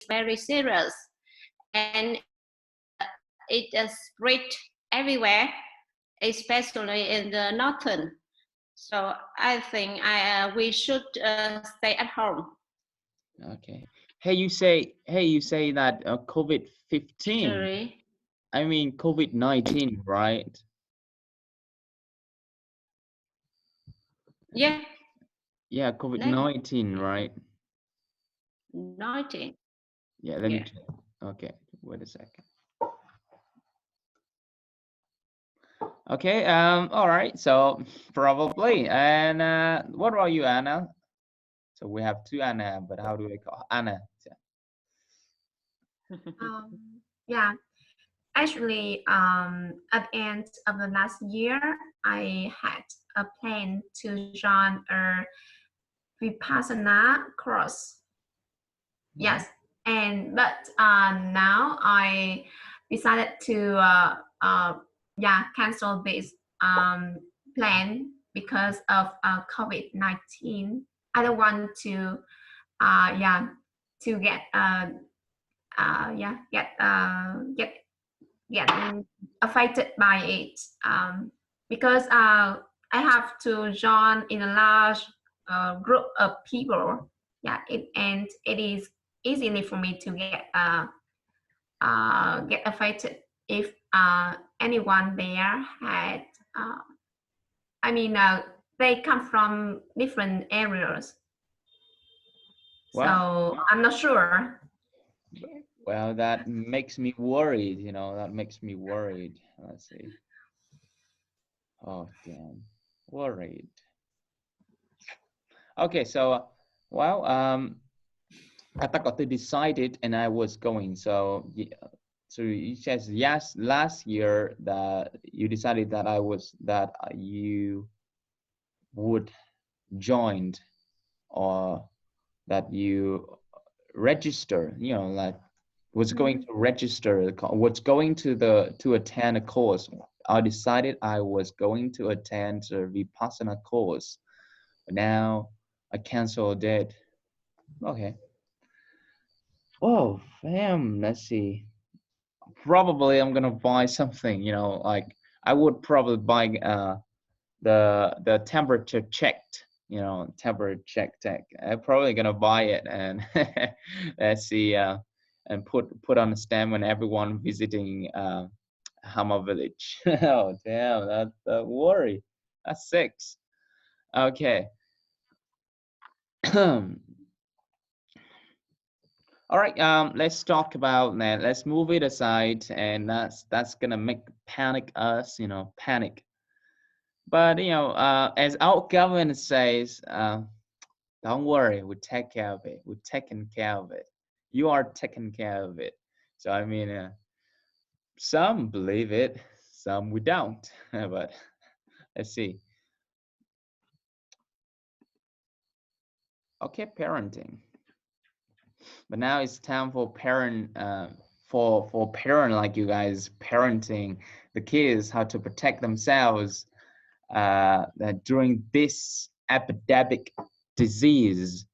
very serious, and it is spread everywhere, especially in the northern. So I think we should stay at home. Okay. Hey, you say that COVID-15. Sorry. I mean COVID-19, right? Yeah. Yeah, COVID-19, right? 19. Yeah, let me check. Okay, wait a second. Okay, all right, so probably. And what about you, Anna? So we have two Anna, but how do I call Anna? Yeah, actually, at the end of the last year, I had a plan to join a Vipassana course. Yes, but now I decided to cancel this plan because of COVID-19. I don't want to get affected by it, because I have to join in a large group of people. Yeah, it is easily for me to get affected if anyone there had. They come from different areas, so I'm not sure. Well, that makes me worried. That makes me worried. Let's see. Oh, damn, worried. Okay, so I thought I decided and I was going. So it says yes, last year that you decided that you would join, or that you register, like was going to register, was going to attend a course. I decided I was going to attend a Vipassana course. But now I canceled it. Okay. Oh, damn, let's see. Probably I'm gonna buy something, like I would probably buy the temperature checked, temperature check tech. I'm probably gonna buy it and let's see, and put on a stand when everyone visiting Hama village. Oh damn, that's a worry. That's 6. Okay. All right, let's talk about that. Let's move it aside, and that's gonna make panic us, panic. But as our government says, don't worry, we take care of it. We're taking care of it. You are taking care of it. So I mean, some believe it, some we don't. But let's see. Okay, parenting. But now it's time for parent, for parent like you guys, parenting the kids how to protect themselves during this epidemic disease.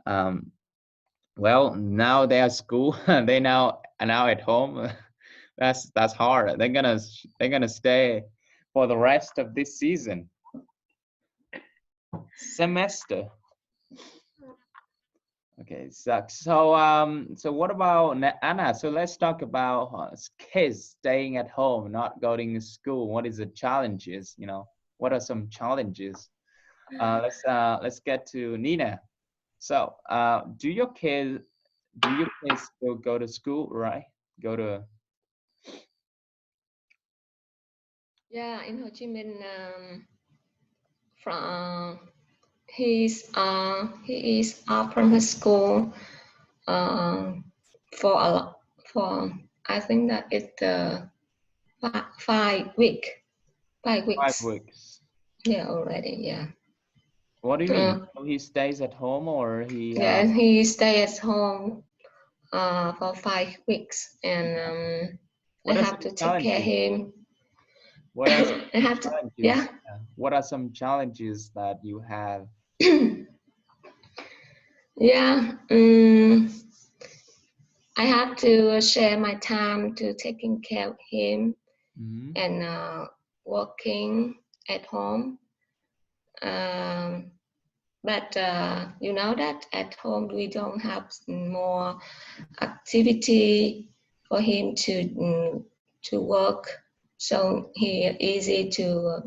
Well, now they are at school. They now are now at home. That's hard. They're gonna stay for the rest of this season, semester. Okay, sucks. So what about Anna? So let's talk about kids staying at home, not going to school. What is the challenges? What are some challenges? Let's get to Nina. So do your kids still go to school, right? Yeah, in Ho Chi Minh, from he is out from his school for I think that it's 5 weeks. 5 weeks. 5 weeks. Yeah, already. Yeah. What do you mean? So he stays at home, or he? Yeah, he stays at home for 5 weeks, and I have to take care of him. What are I have to. Yeah. What are some challenges that you have? Yeah. I have to share my time to taking care of him and working at home. But you know that at home we don't have more activity for him to work, so he easy to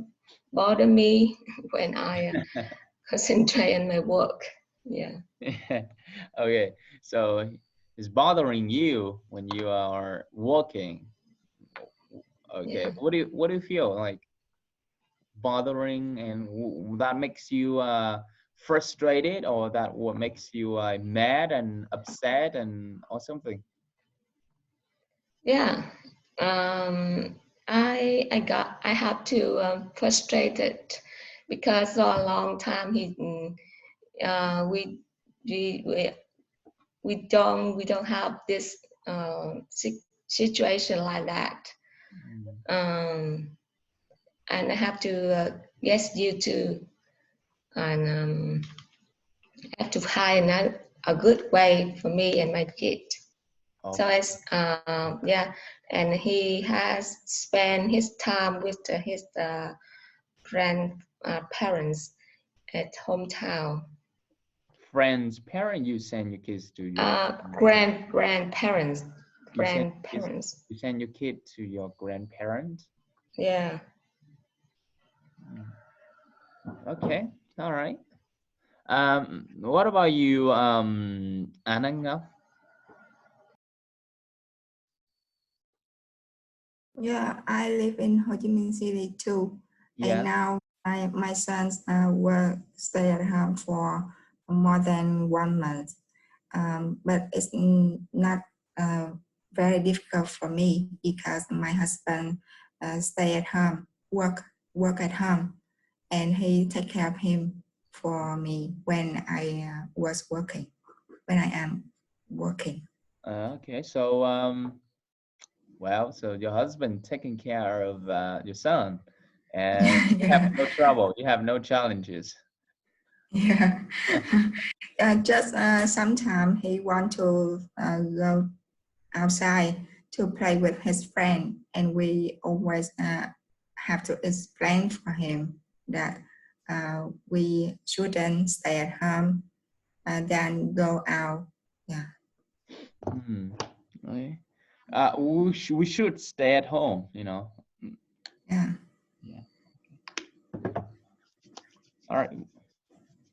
bother me when I concentrate on my work. Yeah. Okay, so it's bothering you when you are working. Okay, yeah. What do you feel like bothering, and that makes you frustrated, or that what makes you mad and upset and or something? Yeah, I have to frustrated because for a long time we don't have this situation like that, and I have to get you to, and have to find a good way for me and my kid. Okay. So it's yeah, and he has spent his time with his grandparents at hometown. Friends, parent, you send your kids to your grandparents. You send your kid to your grandparents? Yeah. Okay, all right. What about you, Anang? Yeah, I live in Ho Chi Minh City too. Yeah. And now my sons will stay at home for more than 1 month. But it's not very difficult for me because my husband stay at home, work at home, and he take care of him for me when I was working, when I am working. Okay, so well, so your husband taking care of your son, and you have no trouble, you have no challenges. Yeah. Just sometimes he want to go outside to play with his friend, and we always have to explain for him that we shouldn't stay at home then go out. Yeah. Okay. We should stay at home, you know. Yeah. Yeah. All right.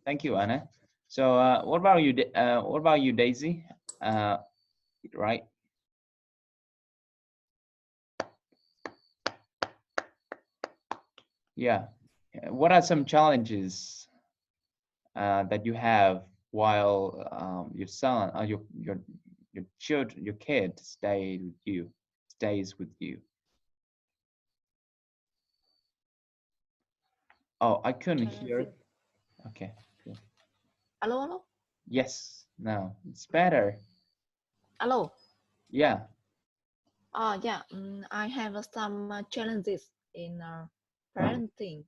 Thank you, Anna. So what about you? What about you, Daisy? Right. Yeah. What are some challenges that you have while your son, your children, your kid stays with you? Oh, I couldn't hear. Okay. Cool. Hello, hello. Yes. Now it's better. Hello. Yeah. Yeah. I have some challenges in parenting.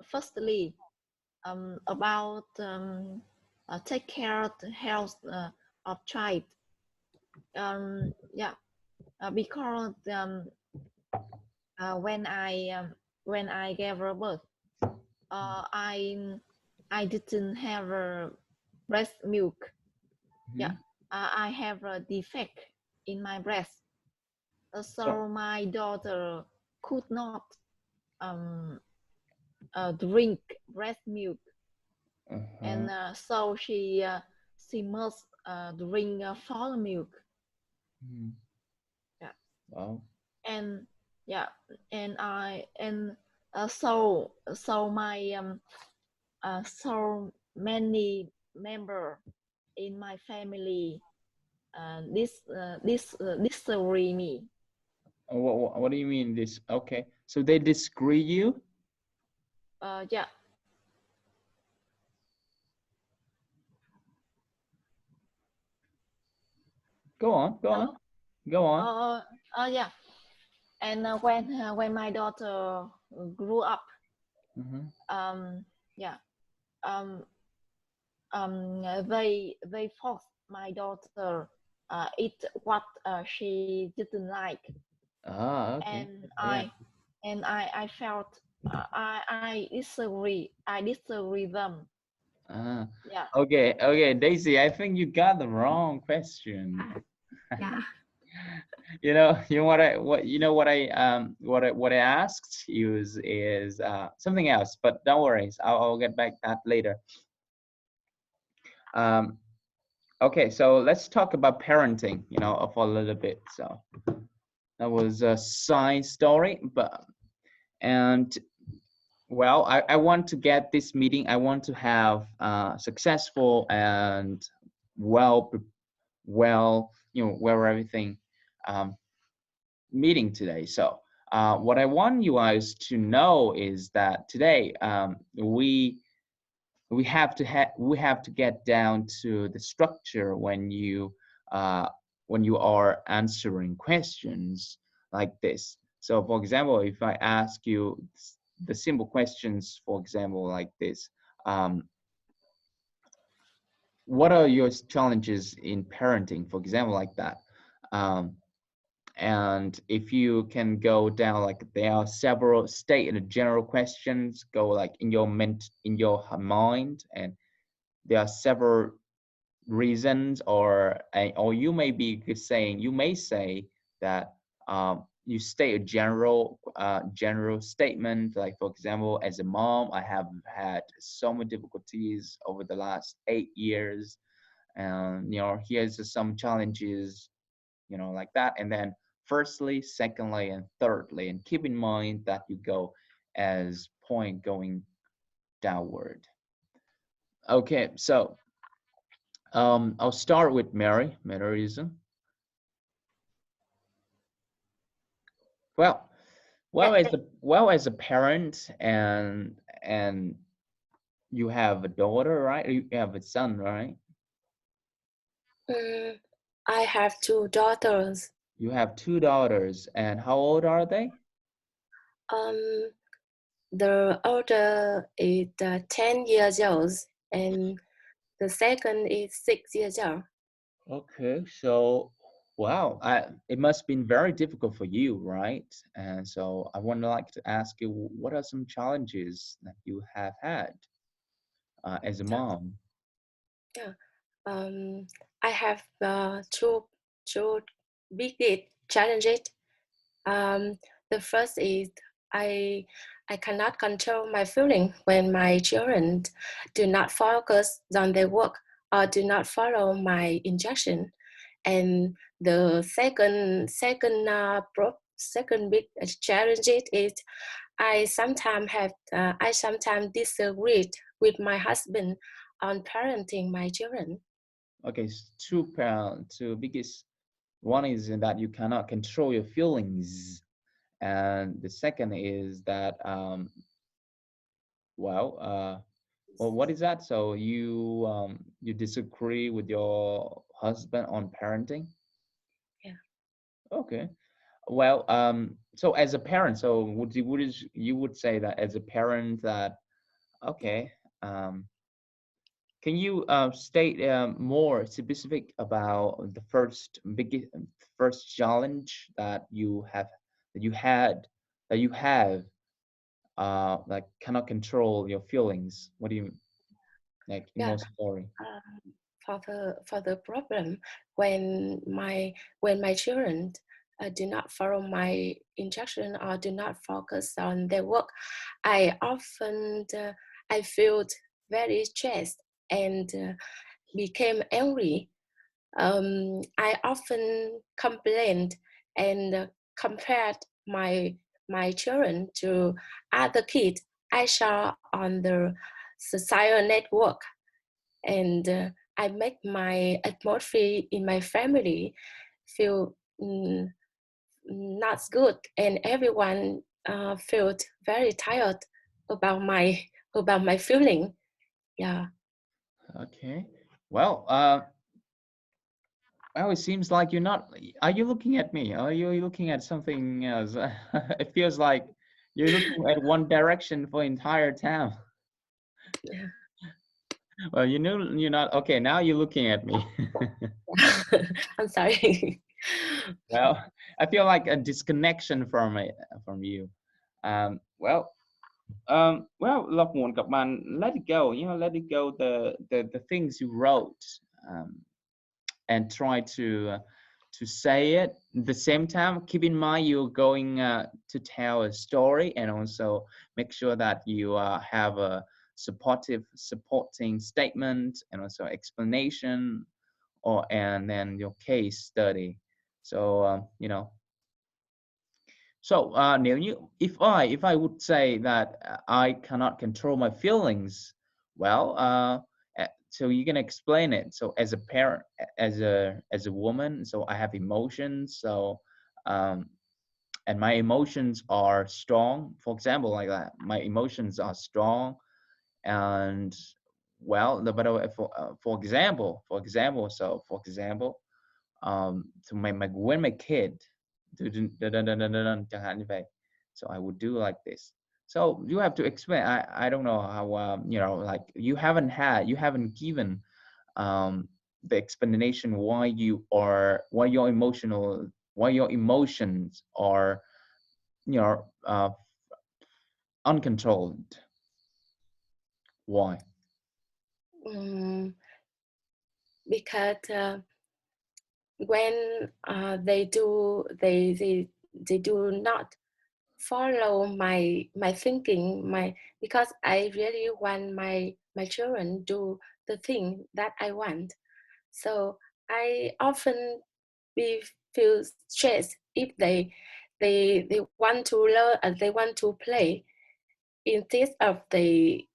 Firstly, about take care of the health of child. Yeah. Because when I gave birth, I didn't have breast milk. Yeah. I have a defect in my breast, so my daughter could not drink breast milk, and so she must drink formula milk. Yeah. Wow. And yeah, and so my so many members in my family disagree me. What do you mean this? Okay, so they disagree you? Yeah. Go on. Yeah. And when my daughter grew up, yeah, they forced my daughter eat what she didn't like, Okay. and I felt I disagree them. Yeah. Okay, Daisy, I think you got the wrong question. Yeah. What I asked you is something else, but don't worry, I'll get back that later. Okay, so let's talk about parenting, for a little bit. So that was a side story, well, I want to get this meeting. I want to have successful and well, everything meeting today. So what I want you guys to know is that today we have to get down to the structure when you are answering questions like this. So for example, if I ask you the simple questions, for example, like this, what are your challenges in parenting, for example, like that, and if you can go down, like there are several state and general questions, go like in your mind, and there are several reasons, or you may be saying, you may say that you state a general statement, like for example, as a mom, I have had so many difficulties over the last 8 years, and here's some challenges, like that, and then firstly, secondly, and thirdly, and keep in mind that you go as point going downward. Okay, so I'll start with Mary reason. Well, as a parent, and you have a daughter, right? You have a son, right? I have 2 daughters. You have 2 daughters, and how old are they? The older is 10 years old, and the second is 6 years old. Okay, so wow, it must have been very difficult for you, right? And so I would like to ask you, what are some challenges that you have had as a mom? Yeah, I have two big challenges. The first is I cannot control my feeling when my children do not focus on their work or do not follow my instruction. And the second big challenge is I sometimes disagree with my husband on parenting my children. Okay, two biggest. One is that you cannot control your feelings, and the second is that well, what is that? So you disagree with your husband on parenting? Yeah. Okay. Well, so as a parent, so you would say that as a parent that, okay, can you state more specific about the first challenge that you have like cannot control your feelings? What do you like in more story? For the problem when my children do not follow my instruction or do not focus on their work, I often I feel very stressed and became angry. I often complained and compared my children to other kids I saw on the social network, and I make my atmosphere in my family feel not good, and everyone felt very tired about my feeling. Yeah. Okay. Well, well, it seems like you're not. Are you looking at me? Are you looking at something else? It feels like you're looking at one direction for entire town. Yeah. Well, you know, you're not okay. Now you're looking at me. I'm sorry. Well, I feel like a disconnection from it, from you. Well, lọc nguồn các bạn, let it go. You know, let it go. The things you wrote, and try to say it. At the same time, keep in mind you're going to tell a story, and also make sure that you have a supporting statement and also explanation, and then your case study. So you know. So nếu như if I would say that I cannot control my feelings, well, so you're gonna explain it. So as a parent, as a woman, so I have emotions. So and my emotions are strong. For example, like that, my emotions are strong, and well, for example, so when my kid chẳng hạn như vậy, so I would do like this. So you have to explain. I don't know how you know, like you haven't given the explanation why your emotions are, you know, uncontrolled. Why? Because when they do not follow my thinking, because I really want my children do the thing that I want. So I often feel stressed if they want to learn and they want to play, instead of they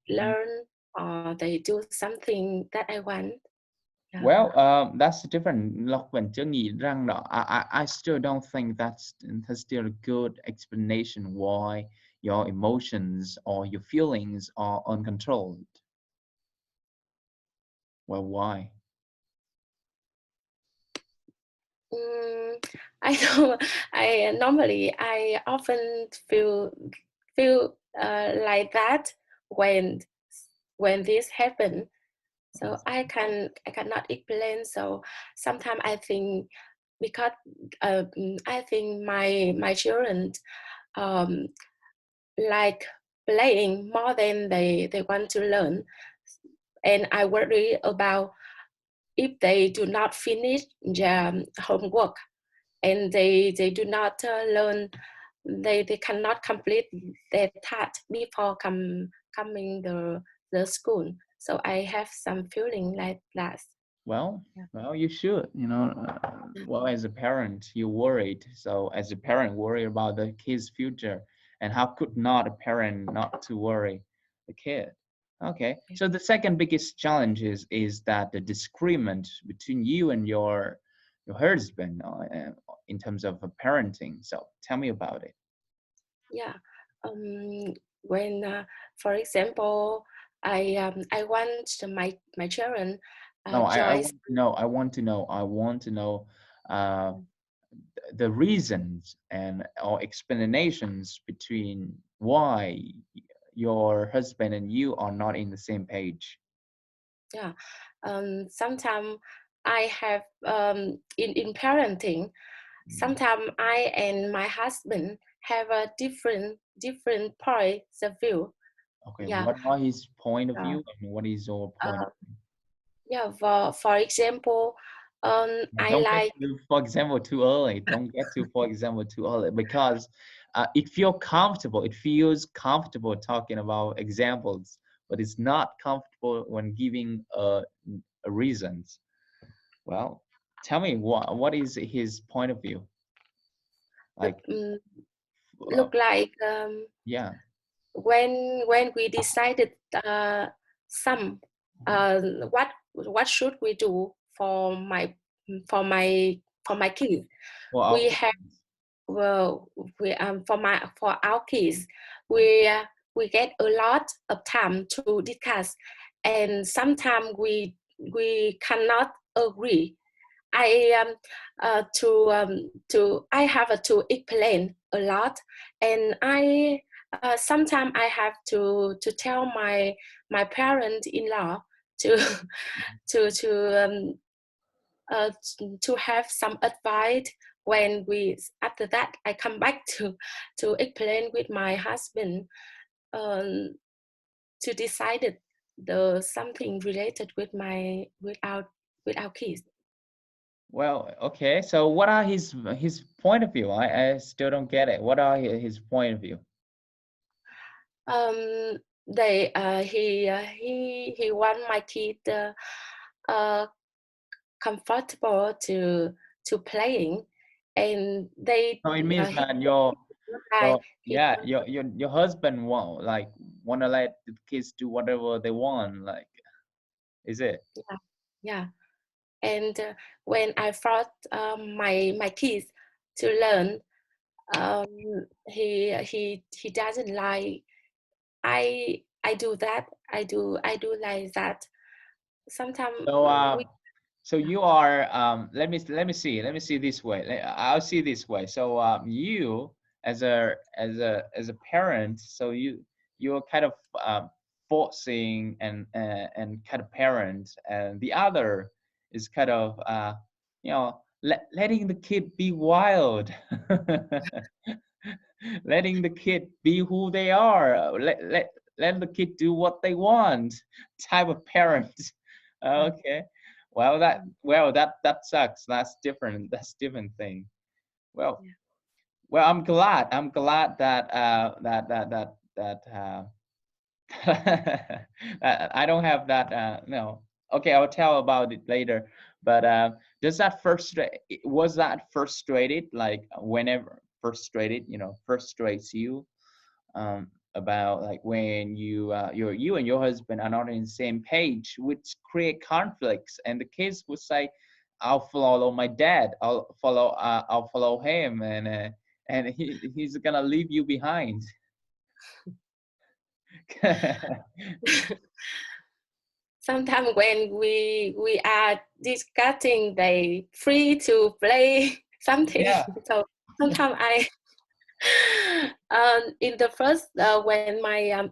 learn or they do something that I want. Yeah. Well, that's different. Lộc vẫn chưa nghĩ rằng đó. I still don't think that's still a good explanation why your emotions or your feelings are uncontrolled. Well, why? I know. I often feel like that when this happens. So I cannot explain. So sometimes I think, because I think my children like playing more than they want to learn, and I worry about if they do not finish their homework and they do not learn, they cannot complete their task before coming the school. So I have some feeling like that. Well, you should, you know, well, as a parent, you're worried. So as a parent, worry about the kid's future. And how could not a parent not to worry the kid? Okay. So the second biggest challenge is that the disagreement between you and your husband in terms of parenting. So tell me about it. Yeah. When, for example, I want my children. No, I want to know the reasons or explanations between why your husband and you are not in the same page. Yeah. Sometimes I have in parenting. Sometimes I and my husband have a different points of view. Okay. Yeah. What are his point of view and what is your point of view? Yeah. For example, I Don't like. get to, for example, too early. Don't get to, for example, too early, because it feels comfortable talking about examples, but it's not comfortable when giving reasons. Well, tell me what is his point of view? Like, look like yeah. When we decided what should we do for my kids, we have for our kids we get a lot of time to discuss, and sometimes we cannot agree. I have to explain a lot, and I sometimes I have to tell my parent-in-law to have some advice. When after that I come back to explain with my husband to decide something related with our kids. Well, okay. So what are his point of view? I still don't get it. What are his point of view? He want my kid comfortable to playing, and they. So it means that your husband want to let the kids do whatever they want, like, is it? Yeah. And when I forced my kids to learn, he doesn't like. I do that. I do like that. Sometimes. So you are let me see this way. I'll see this way. So you as a parent, so you're kind of forcing and kind of parent, and the other is kind of letting the kid be wild. Letting the kid be who they are. Let the kid do what they want. Type of parent. Okay. Well, that sucks. That's different. That's different thing. Well, I'm glad that I don't have that. No. Okay, I'll tell about it later. But was that frustrated? Like whenever frustrates you? About like when you and your husband are not in the same page, which create conflicts, and the kids would say, "I'll follow my dad. I'll follow him," and he's gonna leave you behind. Sometimes when we are discussing, they free to play something. Yeah. So sometimes I. In the first when my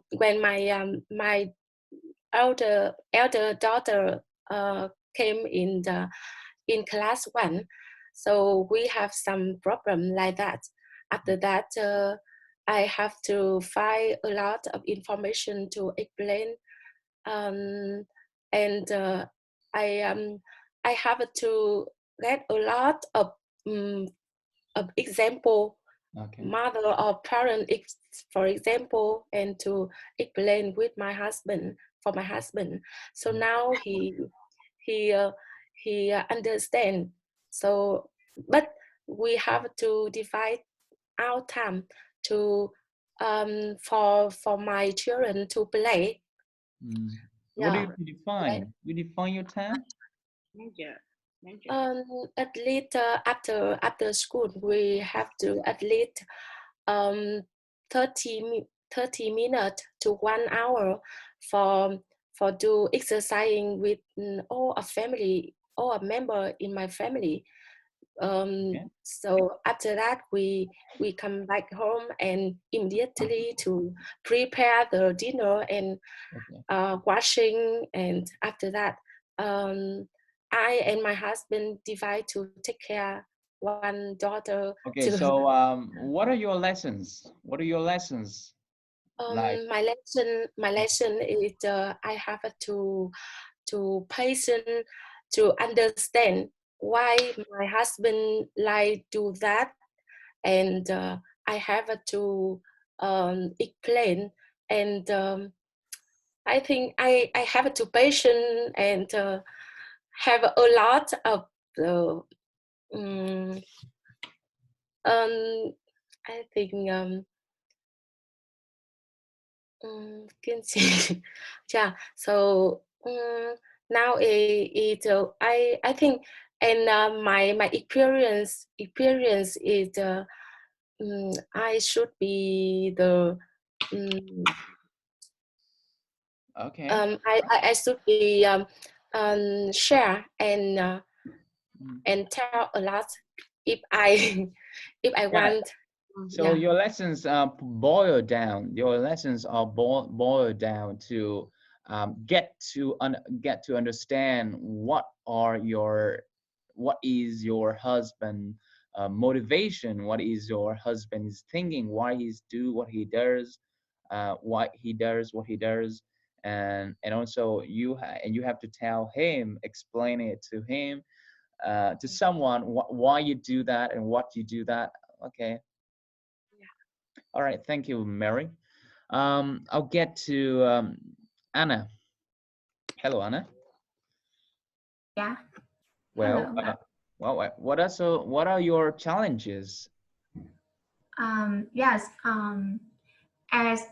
elder daughter came in class 1, so we have some problem like that. After that, I have to find a lot of information to explain, and I have to get a lot of example. Okay. Mother or parent, for example, and to explain with my husband, for my husband. So now he understand. So, but we have to divide our time to for my children to play. What do you define? You define your time? At least after school, we have to at least 30 minutes to 1 hour for do exercising with all a family, all a member in my family. So after that, we come back home and immediately to prepare the dinner and washing, and after that, I and my husband divide to take care one daughter. Okay, so what are your lessons? What are your lessons? Like? My lesson is I have to patient, to understand why my husband like do that, and I have to explain, and I think I have to patient and have a lot of I think yeah. So now I think, and my experience is I should be the okay. I should be share and tell a lot if I want So your lessons boil down. Your lessons are boiled down to get to understand what is your husband motivation, what is your husband's thinking, why he's do what he does, why he does what he does, and also you have to tell him, explain it to him, to someone why you do that and what you do that. Okay. All right, thank you, Mary. I'll get to Anna. Hello, Anna. Yeah. Well, Hello. what are your challenges? Yes. As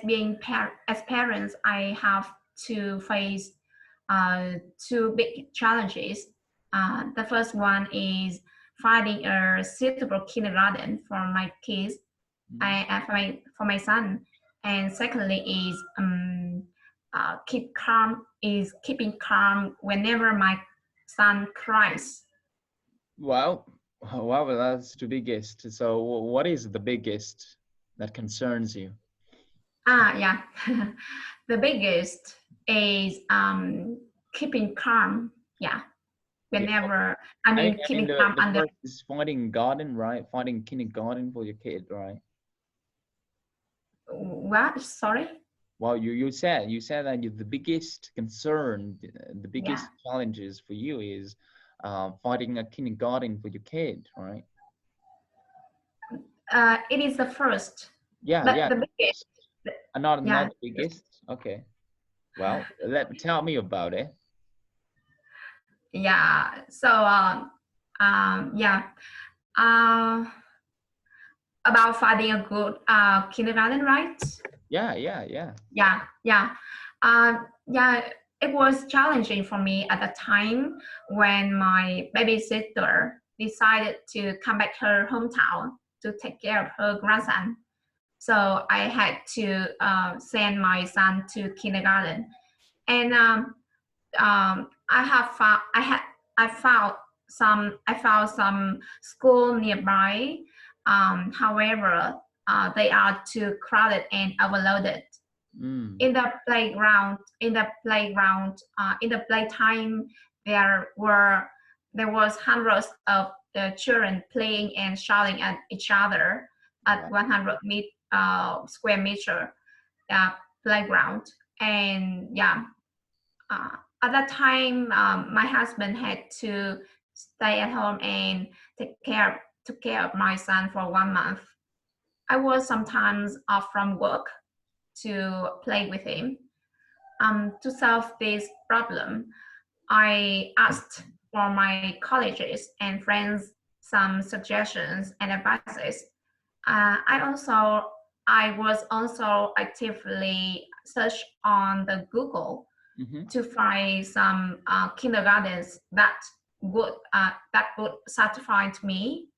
being as parents, I have to face two big challenges. The first one is finding a suitable kindergarten for my kids, for my son, and secondly is keeping calm whenever my son cries. Wow, that's the biggest. So, what is the biggest that concerns you? Yeah, the biggest is keeping calm. Yeah, whenever keeping calm the under. first is finding garden, right? Finding kindergarten for your kid, right? What? Sorry. Well, you said that the biggest concern, the biggest challenges for you is finding a kindergarten for your kid, right? It is the first. Yeah, but the biggest. Not the biggest. Okay. Well, tell me about it. Yeah. So about finding a good kindergarten, right? Yeah. It was challenging for me at the time when my babysitter decided to come back to her hometown to take care of her grandson. So I had to send my son to kindergarten, and I found some school nearby. However, they are too crowded and overloaded. In the playtime, there was hundreds of the children playing and shouting at each other at 100 square meter playground. And at that time, my husband had to stay at home and took care of my son for 1 month. I was sometimes off from work to play with him. To solve this problem, I asked for my colleagues and friends some suggestions and advices. I was also actively search on the Google to find some kindergartens that would satisfy me.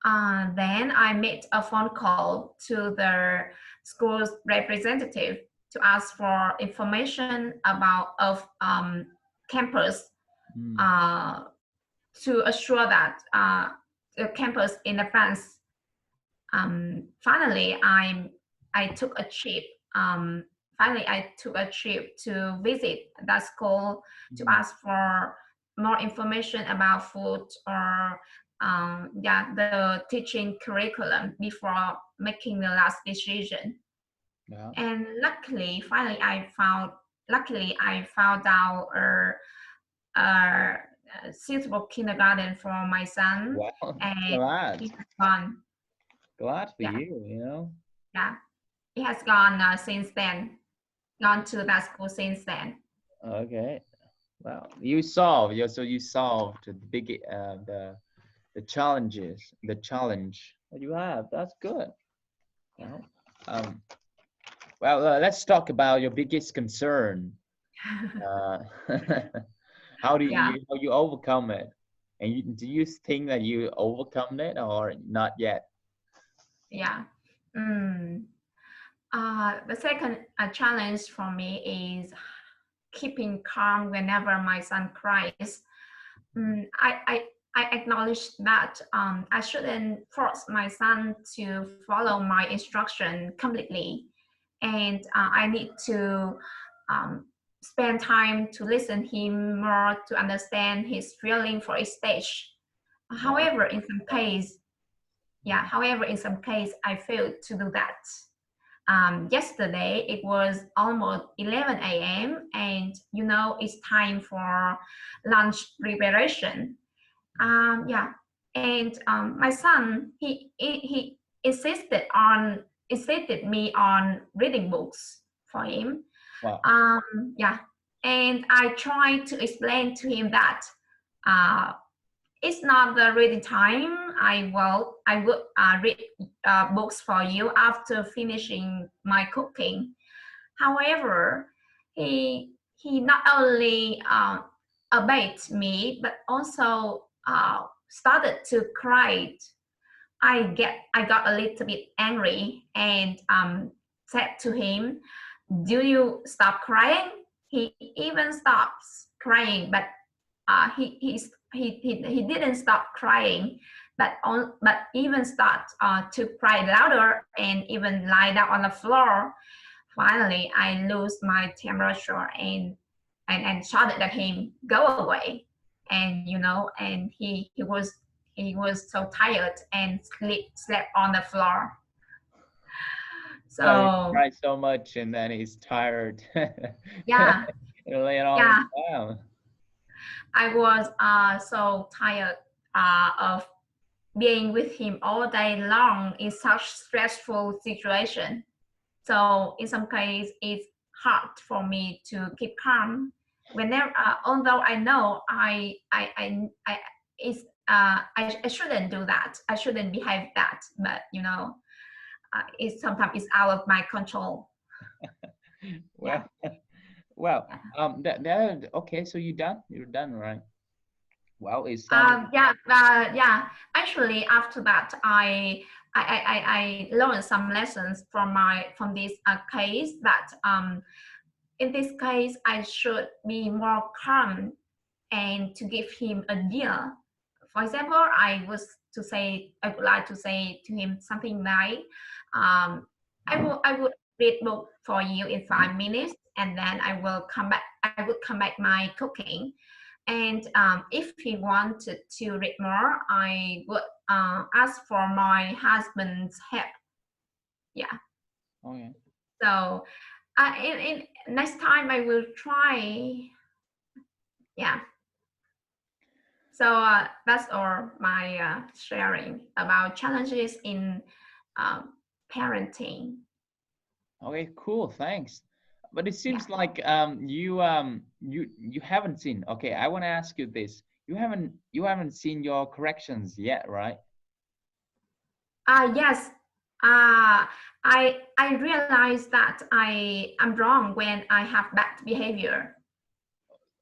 Then I made a phone call to the school's representative to ask for information about campus to assure that the campus in advance. Finally, I took a trip. I took a trip to visit that school to ask for more information about food or the teaching curriculum before making the last decision. And luckily I found out a suitable kindergarten for my son. Wow, And he has gone. Glad for you. Yeah, he has gone since then. Gone to that school since then. Okay. Well, you solved the big the challenge that you have. That's good. Well, let's talk about your biggest concern. How you overcome it? And do you think that you overcome it or not yet? Yeah. The second challenge for me is keeping calm whenever my son cries. I acknowledge that I shouldn't force my son to follow my instruction completely, and I need to spend time to listen him more to understand his feeling for each stage. However, in some case, I failed to do that. Yesterday it was almost 11 a.m. and you know it's time for lunch preparation. And my son he insisted me on reading books for him. Wow. And I tried to explain to him that it's not the reading time. I will read books for you after finishing my cooking. However, he not only obeyed me but also started to cry. I got a little bit angry and said to him, "Do you stop crying?" He even stops crying, but he didn't stop crying, but even start to cry louder and even lie down on the floor. Finally, I lose my temperature and shouted at him, "Go away!" And you know, and he was so tired and slept on the floor. So he cried so much, and then he's tired. Yeah. Lay it all Yeah. down. I was so tired of being with him all day long in such stressful situation. So in some case, it's hard for me to keep calm. Whenever, although I know I shouldn't do that. I shouldn't behave that. But you know, it's sometimes it's out of my control. Well, well, okay. So you done? You're done, right? Well, it's yeah. Actually, after that, I learned some lessons from this case. That in this case, I should be more calm and to give him a deal. For example, I would like to say to him something like, I would read book for you in 5 minutes, and then I would come back my cooking. And if he wanted to read more, I would ask for my husband's help. Yeah. Okay. So in next time I will try. Yeah. So that's all my sharing about challenges in parenting. Okay, cool. Thanks. But it seems like you haven't seen. Okay, I want to ask you this. You haven't seen your corrections yet, right? Yes. I realize that I am wrong when I have bad behavior.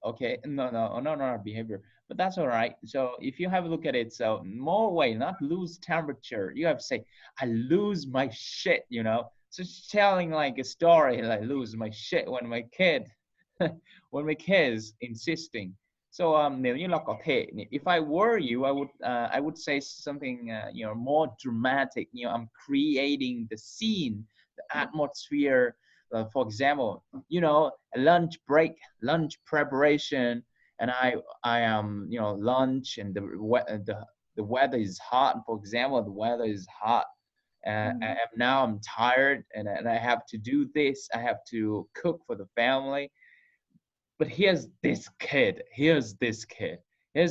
Okay, no, behavior, but that's all right. So if you have a look at it, so more way, not lose temperature. You have to say, I lose my shit, you know. So telling like a story, like lose my shit when my kids insisting. So nếu như là có thể, if I were you, I would say something you know, more dramatic. You know, I'm creating the scene, the atmosphere. For example, you know, lunch break, lunch preparation, and I am, you know, lunch, and the weather is hot. For example, the weather is hot, and now I'm tired, and I have to do this. I have to cook for the family. But here's this kid. Here's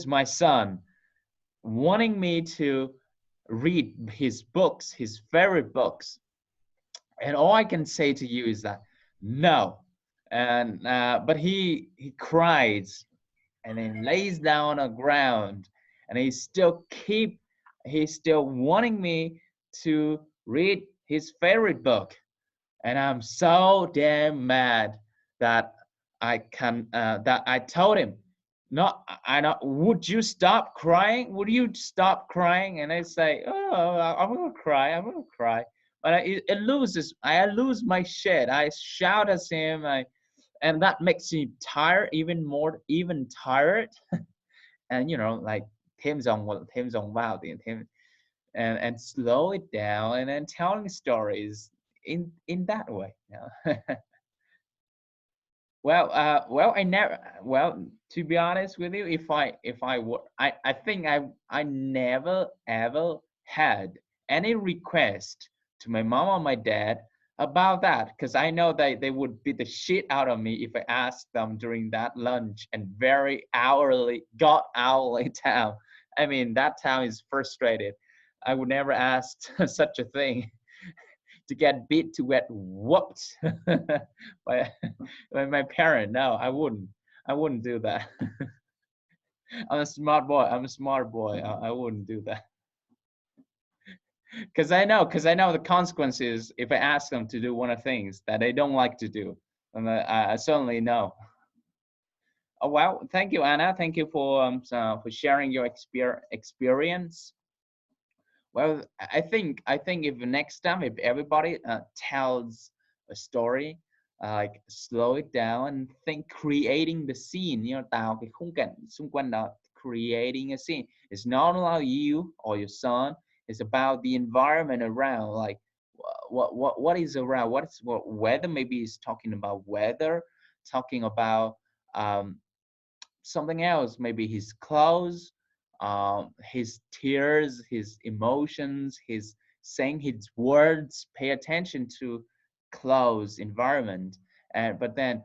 my son, wanting me to read his books, his favorite books. And all I can say to you is that no. And but he cries and then lays down on the ground, and he's still wanting me to read his favorite book. And I'm so damn mad that I told him, would you stop crying? Would you stop crying? And I say, oh, I'm gonna cry. But I lose my shit. I shout at him, and that makes me tired, even tired. And you know, like thêm dòng vào thì thêm and slow it down and then telling stories in that way. Well, I never. Well, to be honest with you, if I were, I think I never ever had any request to my mom or my dad about that, because I know that they would beat the shit out of me if I asked them during that lunch and very hourly time. I mean, that time is frustrated. I would never ask such a thing. To get beat, to get whooped by my parent. No, I wouldn't do that. I'm a smart boy. I wouldn't do that. Because I know the consequences if I ask them to do one of the things that they don't like to do. And I certainly know. Oh, well, thank you, Anna. Thank you for sharing your experience. Well, I think if next time if everybody tells a story, like slow it down and think, creating the scene, tạo cái khung cảnh xung quanh đó, creating a scene. It's not about you or your son. It's about the environment around, like what is around. What weather? Maybe he's talking about weather, talking about something else. Maybe his clothes. His tears, his emotions, his saying his words. Pay attention to clothes, environment, but then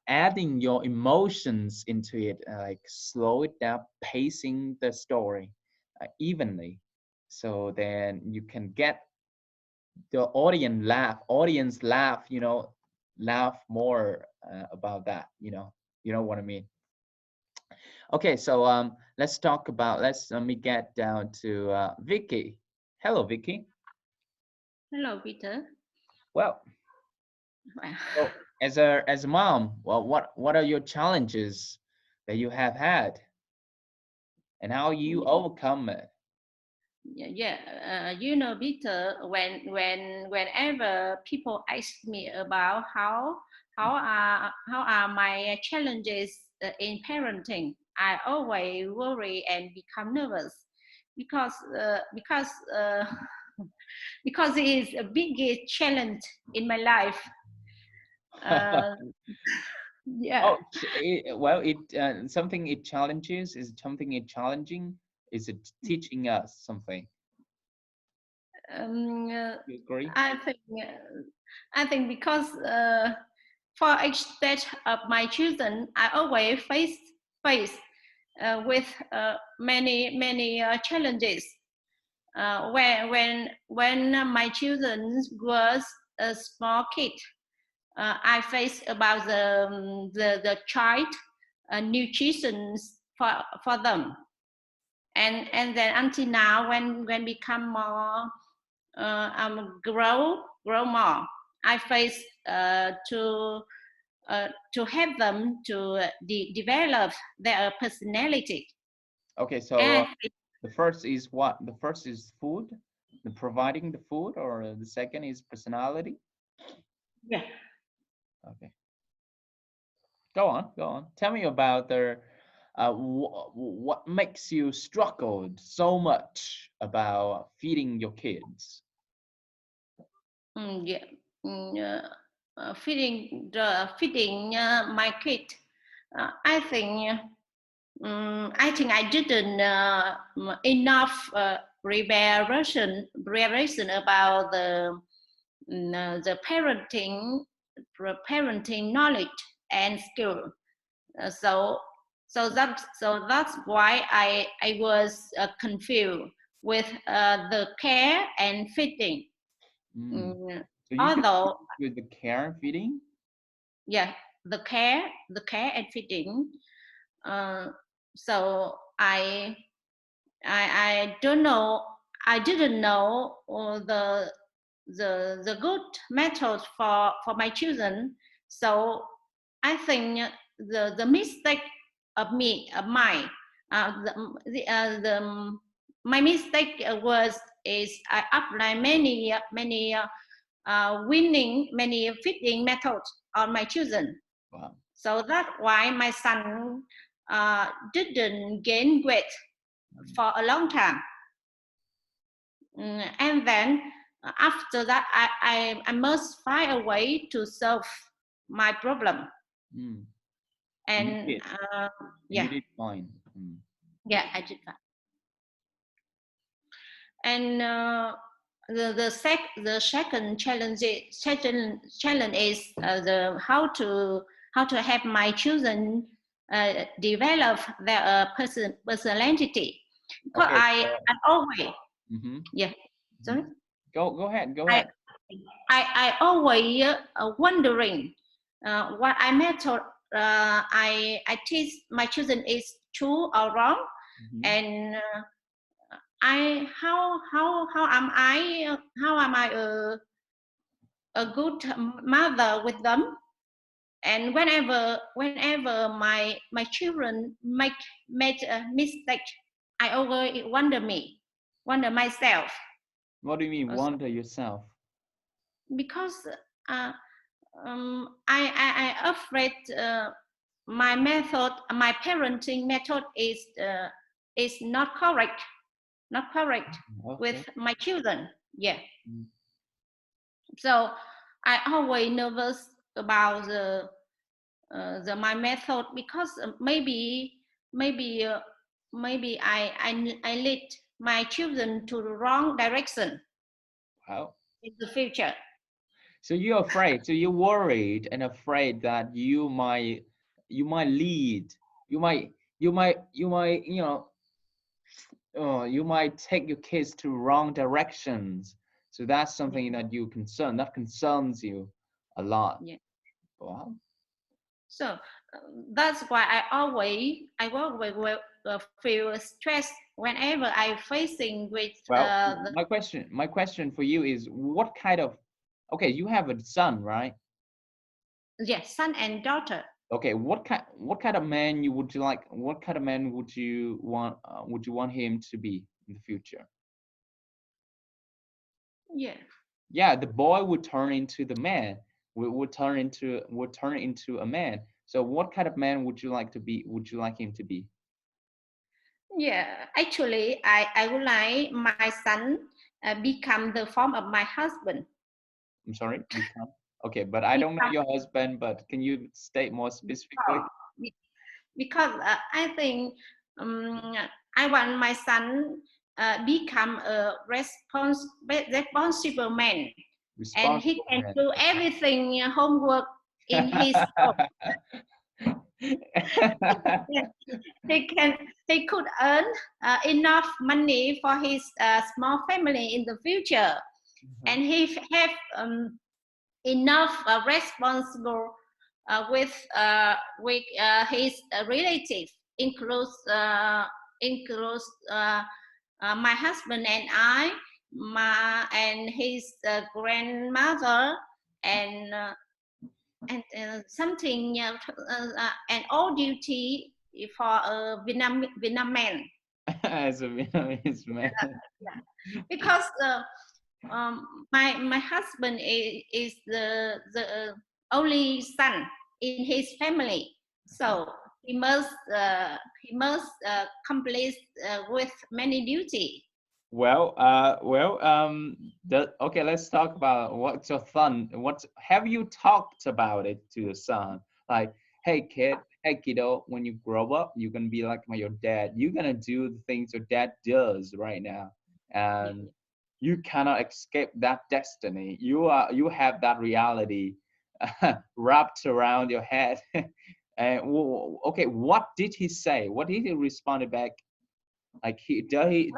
adding your emotions into it, like slow it down, pacing the story evenly, so then you can get the audience laugh, laugh more about that, you know what I mean. Okay, so let's talk about, let me get down to Vicky. Hello, Vicky. Hello, Peter. Well, so as a mom, well, what are your challenges that you have had, and how you overcome it? Peter, whenever people ask me about how are my challenges in parenting, I always worry and become nervous because because it is a big challenge in my life. Yeah. Oh, well, something it challenges. Is something it challenging? Is it teaching us something? You agree? I think because for each stage of my children, I always face with many challenges. When my children was a small kid, I faced about the child nutrition for them, and then until now, when become more grow more, I face to help them to develop their personality. Okay, so the first is what? The first is food, the providing the food, or the second is personality? Yeah. Okay. Go on. Tell me about their what makes you struggle so much about feeding your kids? Feeding my kid. I think I didn't enough preparation about the parenting knowledge and skill. So that's why I was confused with the care and feeding. So Although with the care and feeding, yeah, the care and feeding. So I don't know. I didn't know the good method for my children. So I think the mistake of mine, my mistake is I apply many winning many feeding methods on my children. wow. So that's why my son didn't gain weight for a long time. And then after that, I must find a way to solve my problem. And you did fine. Yeah, I did that. And the second challenge is how to help my children develop their personality. Because I always sorry. Go ahead. I always wondering what I method I teach my children is true or wrong, and how am I a good mother with them? And whenever my children make a mistake, I always wonder myself. What do you mean wonder yourself? Because I afraid my parenting method is not correct with my children. Yeah. So I always nervous about my method, because maybe I lead my children to the wrong direction. Wow. In the future. So you're afraid. So you're worried and afraid that you might lead. You might you might take your kids to wrong directions. So that's something that concerns you a lot. Yeah. Wow. So that's why I always feel stressed whenever I'm facing with. My question for you is, what kind of? Okay, you have a son, right? Yes, son and daughter. Okay, what kind of man would you like? What kind of man would you want him to be in the future? Yeah. Yeah, the boy would turn into the man. Would turn into a man. So what kind of man would you like to be? Would you like him to be? Yeah, actually, I would like my son become the form of my husband. I'm sorry, become. Okay, but I don't know your husband. But can you state more specifically? Because I think I want my son become a responsible man, and he can do everything homework in his own. He could earn enough money for his small family in the future, and he have enough responsible with his relatives, includes my husband and I, and his grandmother, and something and all duty for a Vietnam man. As a Vietnamese man. Yeah. Because my husband is the only son in his family, so he must complete with many duty. Okay, let's talk about what's your son. What have you talked about it to your son? Like, hey kiddo, when you grow up, you're gonna be like your dad. You're gonna do the things your dad does right now, and you cannot escape that destiny. You have that reality wrapped around your head. And okay, what did he say? What did he respond back? Like does he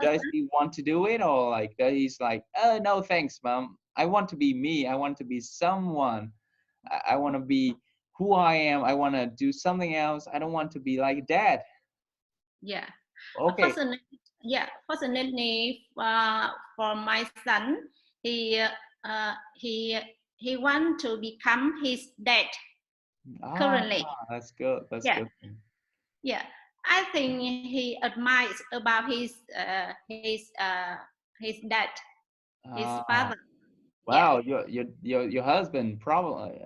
want to do it, or like he's like, oh no thanks mom, I want to be me, I want to be someone, I want to be who I am, I want to do something else, I don't want to be like dad. Yeah. Okay. Fortunately for my son, he want to become his dad currently. That's good. That's good. Yeah, I think he admires about his dad, his father. Wow, your husband probably,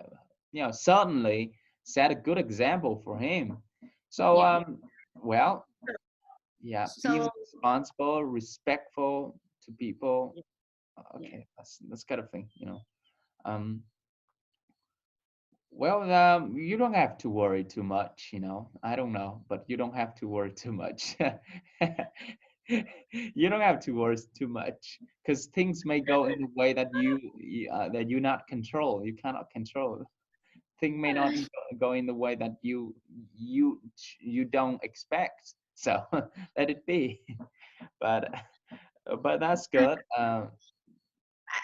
certainly set a good example for him. So well, Yeah, So he's responsible, respectful to people. Okay, that's kind of thing, you know. Well, you don't have to worry too much, you know. I don't know, but you don't have to worry too much. You don't have to worry too much because things may go in a way that you not control. You cannot control. Things may not go in the way that you don't expect. So let it be. But that's good.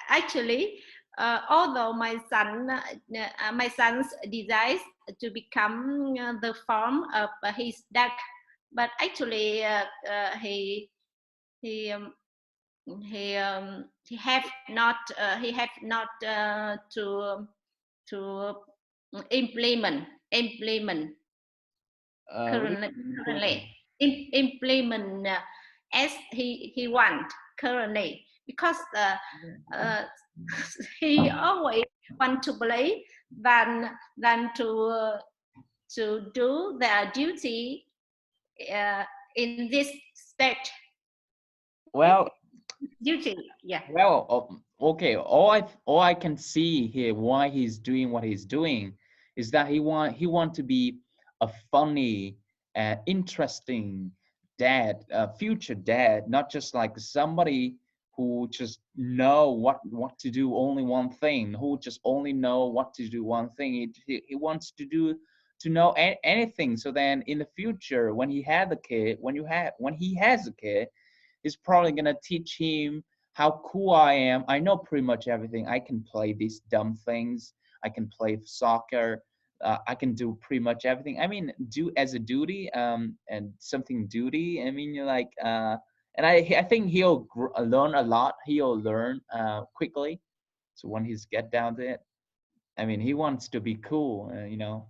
actually, although my son's desires to become the form of his duck, but actually he have not to implement What do you mean currently implement as he want currently, because he always want to play than to do their duty in this state. Well, Duty, yeah. well, okay. All I can see here why he's doing what he's doing is that he want to be a funny, interesting dad, future dad, not just like somebody who just know what to do only one thing, who just only know what to do one thing. He wants to know anything. So then in the future, when he has a kid, is probably gonna teach him how cool I am. I know pretty much everything. I can play these dumb things. I can play soccer. I can do pretty much everything. I mean, do as a duty, and something duty. I mean, you're like, and I think he'll learn a lot. He'll learn quickly. So when he's get down to it, I mean, he wants to be cool. You know,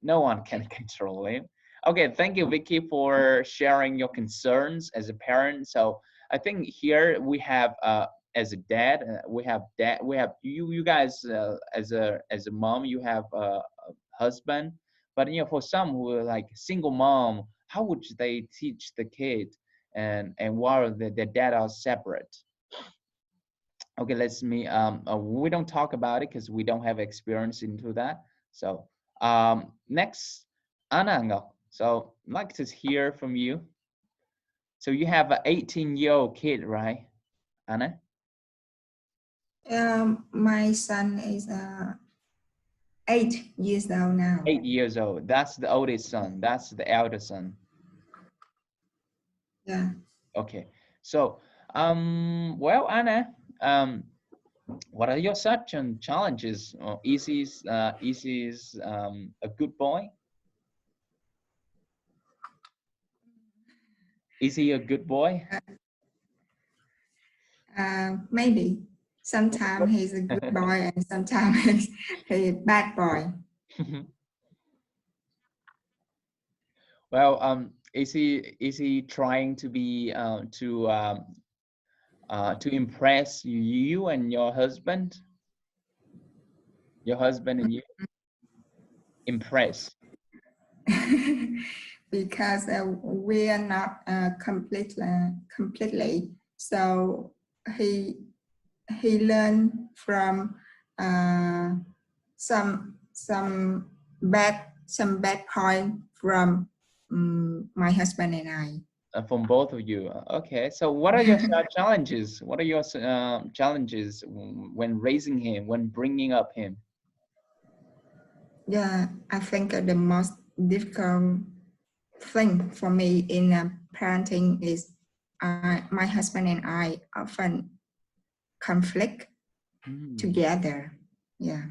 no one can control him. Okay, thank you, Vicky, for sharing your concerns as a parent. So I think here we have, as a dad, we have you guys, as a mom, you have a husband. But you know, for some who are like single mom, how would they teach the kid, and while their dad are separate? Okay, we don't talk about it because we don't have experience into that. So next, Anna. So I'd like to hear from you. So you have an 18-year-old kid, right, Anna? My son is 8 years old now. 8 years old. That's the oldest son. That's the elder son. Yeah. Okay. So, well, Anna, what are your such challenges? Is a good boy? Is he a good boy? Maybe. Sometimes he's a good boy and sometimes he's a bad boy. Well, is he trying to be to impress you and your husband? Your husband and you? Impress? Because we are not completely. So he learned from some bad point from my husband and I. From both of you. Okay. So what are your challenges? What are your challenges when raising him, when bringing up him? Yeah, I think the most difficult thing for me in parenting is my husband and I often conflict together. Yeah.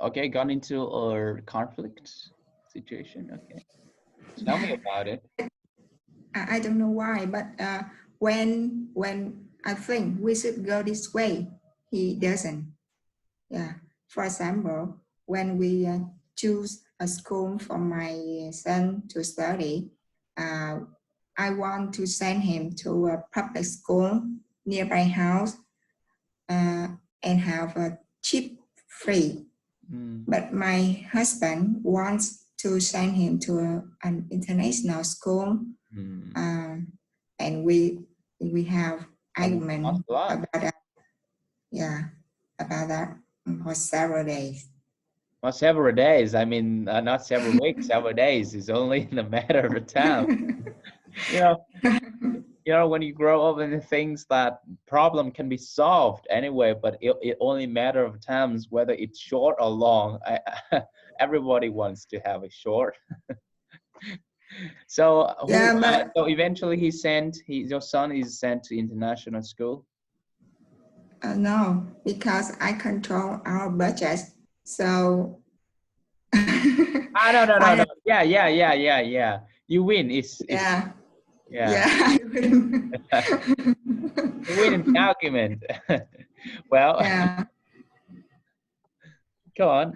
Okay, got into a conflict situation. Okay, tell me about it. I don't know why, but when I think we should go this way, he doesn't. Yeah. For example, when we choose a school for my son to study, I want to send him to a public school nearby house and have a cheap free. But my husband wants to send him to an international school and we have argument about that. Yeah, about that for several days. Well, several days. I mean, not several weeks. Several days is only in a matter of time. You know, when you grow up and things, that problem can be solved anyway, but it only matter of times whether it's short or long. Everybody wants to have it short. So, so eventually your son is sent to international school? No, because I control our budget. So. No. Yeah. You win. Yeah. Yeah. I win. You win in the argument. Well, yeah. Go on.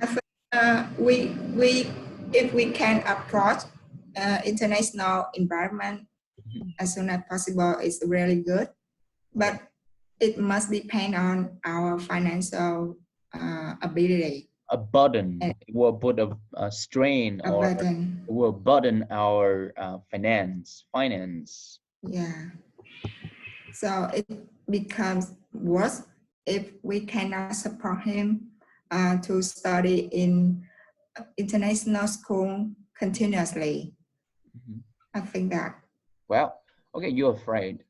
If we can approach international environment as soon as possible, it's really good. But it must depend on our financial ability. A burden. It will put a strain, or burden. It will burden our finance. Yeah. So it becomes worse if we cannot support him to study in international school continuously. I think that. Well, okay, you're afraid.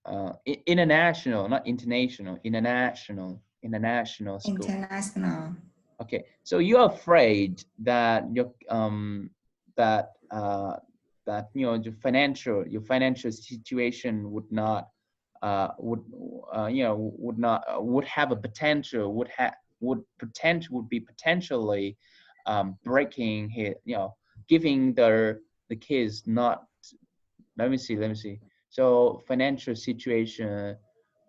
International, not international. International school. International. Okay, so you're afraid that your your financial situation would not would have a potential would be potentially breaking his, giving the kids not. Let me see. So financial situation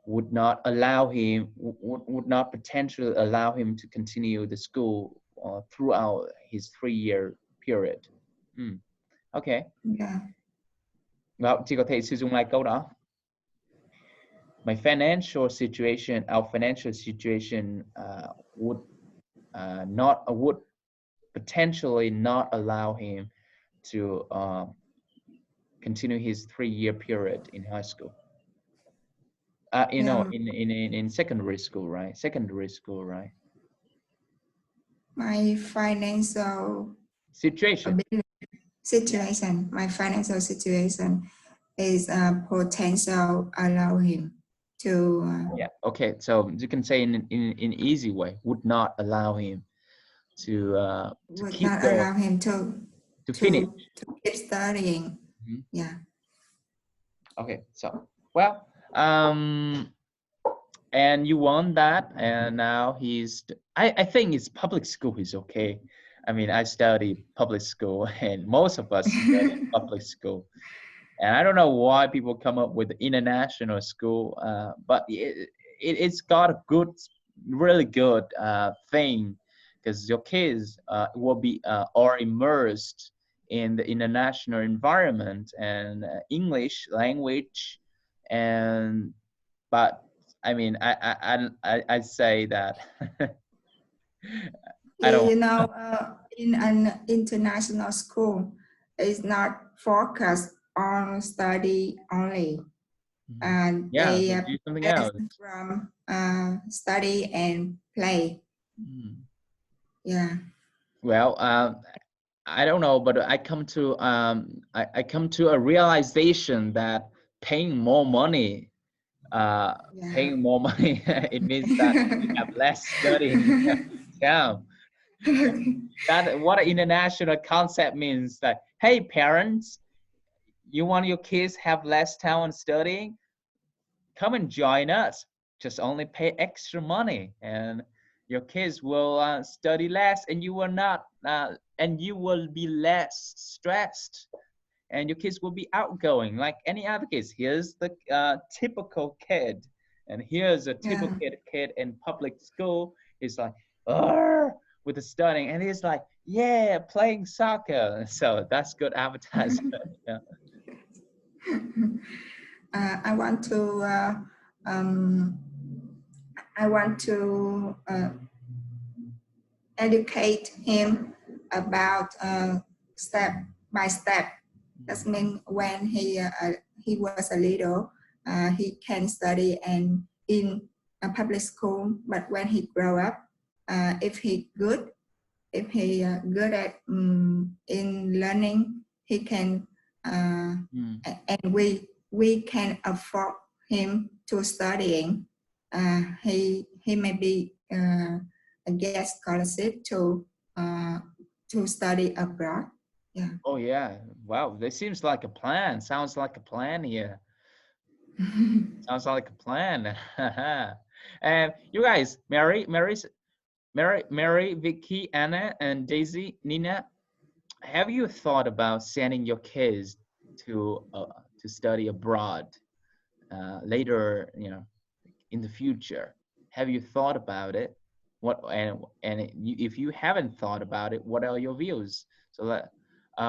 would not allow him, would not potentially allow him to continue the school throughout his 3-year period. Okay. Yeah. Well, chị có thể sử dụng lại câu đó. Our financial situation would potentially not allow him to continue his 3-year period in high school. In secondary school, right? My financial situation. My financial situation is potential allow him to. Yeah. Okay. So you can say in easy way, would not allow him to would keep not allow him to finish, to keep studying. Yeah. Okay. So well, and you won that, and now he's. I think it's public school is okay. I mean, I study public school, and most of us study public school. And I don't know why people come up with international school, but it's got a really good thing, because your kids will be are immersed in the international environment and English language, but I mean, I say that. In an international school, it's not focused on study only. And they do something else from study and play. Yeah. Well, I don't know, but I come to I come to a realization that paying more money, it means that you have less studying time. That what an international concept means, that hey parents, you want your kids have less time on studying, come and join us, just only pay extra money and your kids will study less, and you will not and you will be less stressed, and your kids will be outgoing like any other kids. Here's the typical kid, and here's a typical kid in public school. He's like with the studying, and he's like playing soccer. So that's good advertisement. I want to educate him about step by step. That means when he he was a little, he can study and in a public school. But when he grow up, if he good at in learning, he can and we can afford him to studying. He may be get scholarship to study abroad. Yeah. Oh yeah. Wow. This seems like a plan. Sounds like a plan here. Sounds like a plan. And you guys, Mary, Vicky, Anna, and Daisy, Nina, have you thought about sending your kids to study abroad later, you know, in the future? Have you thought about it? What if you haven't thought about it, what are your views? So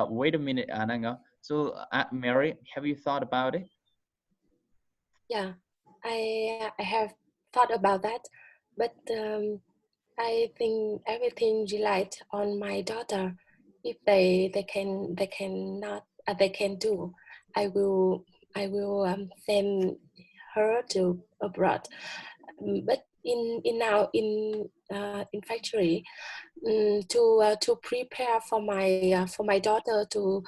wait a minute, Anna. So Mary, have you thought about it? Yeah, I have thought about that, but I think everything relies on my daughter. If they can do, I will send her to abroad. But in factory, to prepare for my daughter to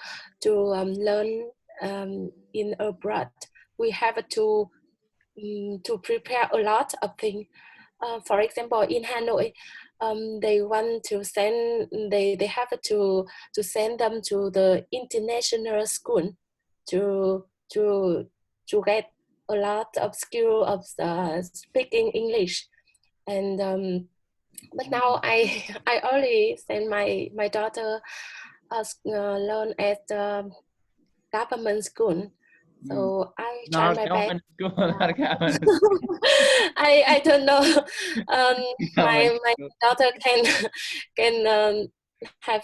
learn in abroad, we have to prepare a lot of things. For example, in Hanoi, they want to send they have to send them to the international school to get a lot of skill of speaking English. And but now I already send my daughter learn at government school. So I try my best. I don't know. My daughter can have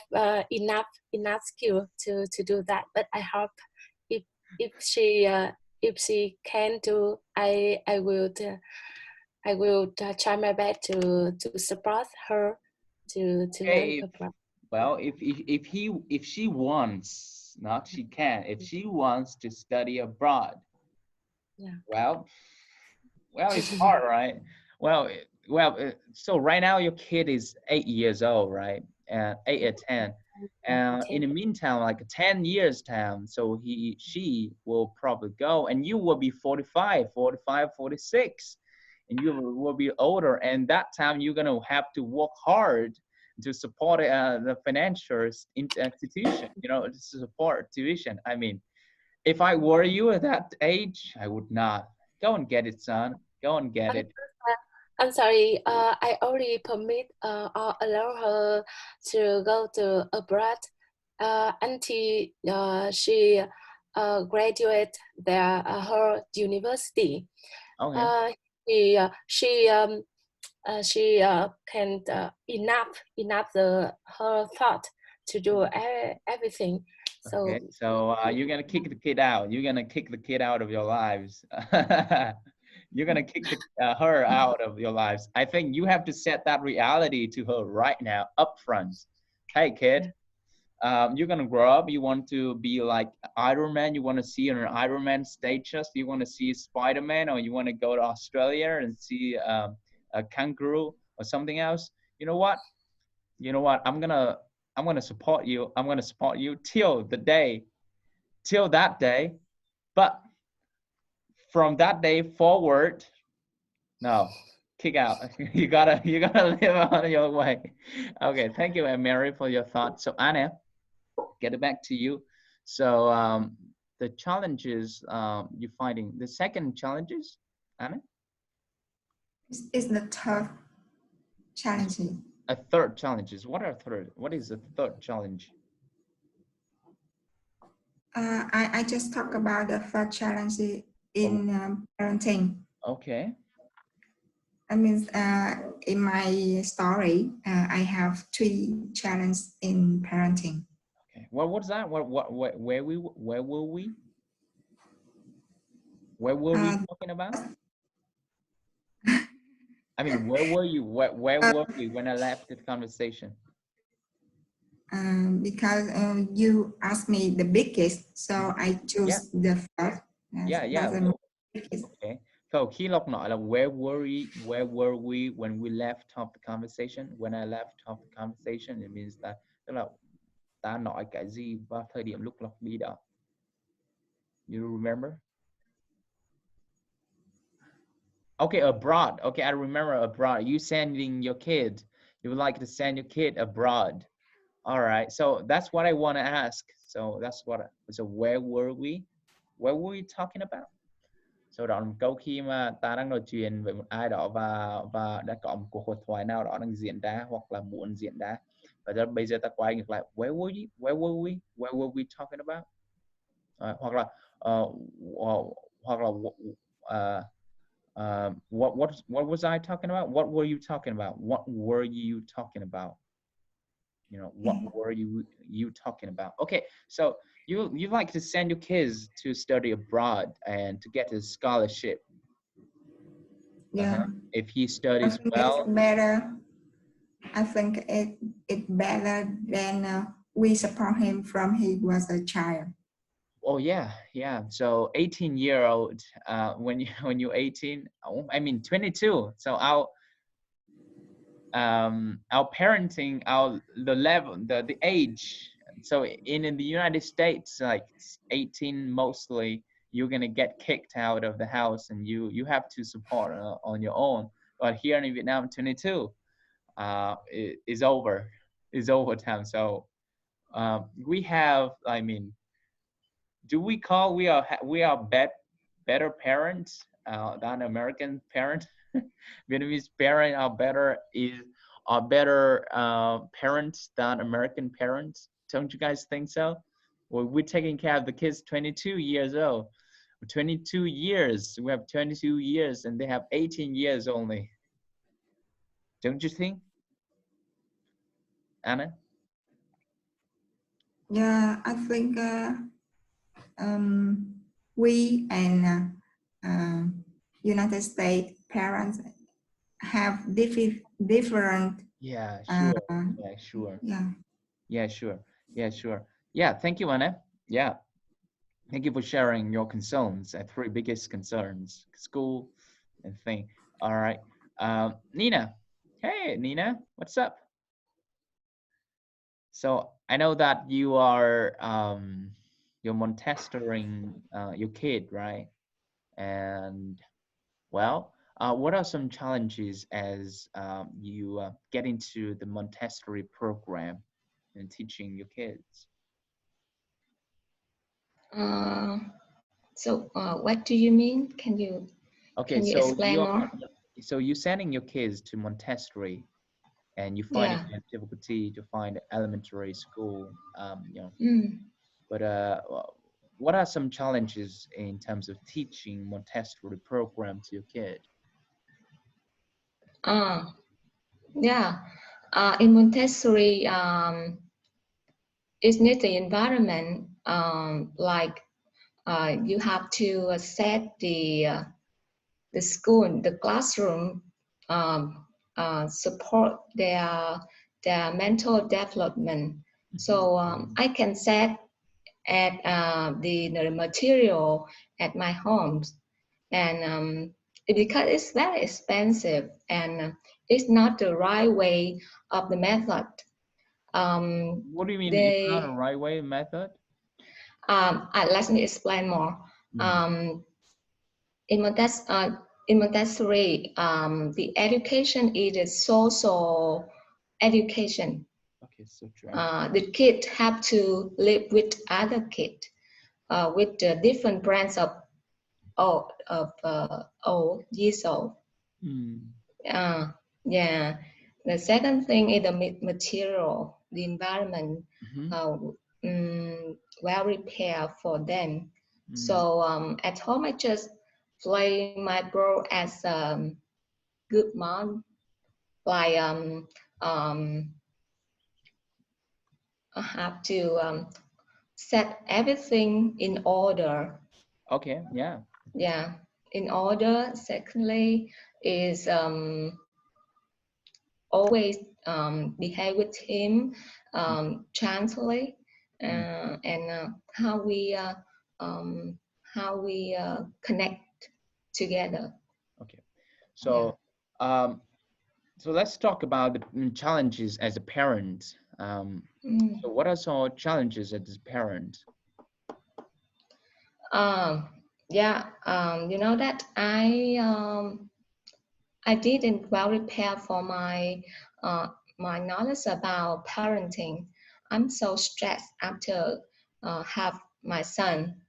enough skill to do that. But I hope if she can do, I will try my best to support her to learn abroad. Well, if she wants. Not she can. If she wants to study abroad, yeah. Well, it's hard, right? Well. So right now your kid is 8 years old, right? And 8 or 10. In the meantime, like 10 years time, so she will probably go, and you will be 45, 46, and you will be older, and that time you're gonna have to work hard to support the financial institution, you know, to support tuition. I mean, if I were you at that age, I would not. Go and get it, son. Go and get it. I'm sorry. I already permit or allow her to go to abroad until she graduate her university. Okay. She can enough her thought to do everything. So okay. So you're gonna kick the kid out. You're gonna kick the kid out of your lives. You're gonna kick her out of your lives. I think you have to set that reality to her right now, up front. Hey, kid, you're gonna grow up. You want to be like Iron Man. You want to see an Iron Man status. You want to see Spider-Man, or you want to go to Australia and see a kangaroo or something else. You know what? I'm gonna support you. I'm gonna support you till that day. But from that day forward, no, kick out. you gotta live on your way. Okay, thank you, Mary, for your thoughts. So Anna, get it back to you. So the challenges you're finding, the second challenges, Anna? It's the tough challenges. A third challenges. What is the third challenge? I just talked about the first challenge in parenting. Okay. I mean, in my story, I have 3 challenges in parenting. Okay. Well, what's that? Where were we? Where were we talking about? I mean, where were you? Where were we when I left the conversation? Because you asked me the biggest, so I choose the first. Yeah, yeah. Okay. So khi Lộc nói là where were we when we left off the conversation? When I left off the conversation, it means that tức là ta nói cái gì vào thời điểm lúc Lộc đi đó. You remember? Okay, abroad. Okay, I remember abroad. You sending your kid. You would like to send your kid abroad. All right. So that's what I want to ask. So that's what. So where were we? What were we talking about? Sau đó một câu khi mà ta đang nói chuyện với một ai đó và đã có một cuộc hội thoại nào đó đang diễn ra hoặc là muốn diễn ra. Và bây giờ ta quay ngược lại. Where were you? Where were we? Where were we talking about? Hoặc là what was I talking about? What were you talking about? What were you talking about? You know, what were you talking about? Okay, so you like to send your kids to study abroad and to get a scholarship. Yeah. If he studies well, it's better. I think it's better than we support him from he was a child. Oh yeah, yeah. So 18-year-old, when you're 18, I mean 22. So our parenting, the age. So in the United States, like 18 mostly, you're gonna get kicked out of the house and you have to support on your own. But here in Vietnam, 22 is over time. So we have, I mean, do we call we are better parents than American parents? Vietnamese parents are better parents than American parents. Don't you guys think so? Well, we're taking care of the kids 22 years old. 22 years. We have 22 years and they have 18 years only. Don't you think, Anna? Yeah, I think we and United States parents have different. Yeah, sure. Yeah, sure. Yeah. Yeah, sure. Yeah, sure. Yeah, thank you, Anna. Yeah. Thank you for sharing your concerns, three biggest concerns, school and thing. All right. Nina. Hey, Nina, what's up? So I know that you are you're Montessoring your kid, right? And well, what are some challenges as you get into the Montessori program and teaching your kids? So what do you mean? Can you explain more? So you're sending your kids to Montessori and you find it difficulty to find elementary school, you know. But what are some challenges in terms of teaching Montessori program to your kid? In Montessori, it's not the environment like you have to set the school, the classroom, support their mental development. So I can set at the material at my home, and because it's very expensive and it's not the right way of the method. What do you mean it's not a right way method? Let me explain more. In Montessori, the education is a social education. Okay, so the kids have to live with other kids with different brands of years old. Yeah. The second thing is the material, the environment, well prepared for them. So at home, I just play my role as a good mom, like I have to set everything in order. Okay, yeah. Yeah, in order. Secondly, is always behave with him gently, and how how we connect together. Okay, so so let's talk about the challenges as a parent. So what are some challenges as a parent? You know that I didn't well prepare for my my knowledge about parenting. I'm so stressed after have my son,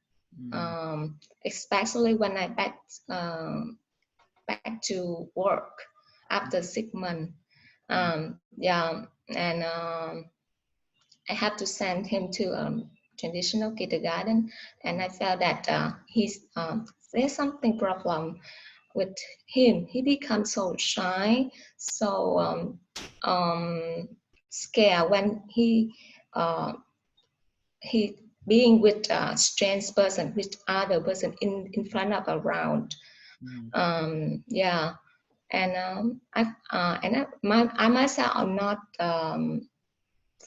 especially when I back to work after 6 months. And I had to send him to traditional kindergarten, and I felt that there's something problem with him. He becomes so shy, so scared when he being with a strange person, with other person in front of around. I myself am not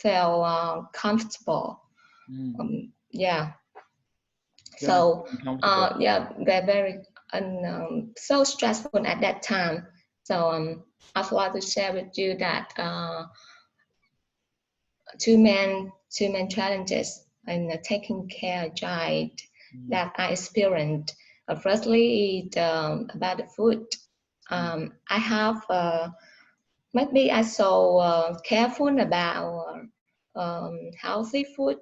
feel comfortable. So they're very so stressful at that time. So I'd like to share with you that two main challenges in taking care of child that I experienced. Firstly, about the food. I have maybe I so careful about healthy food,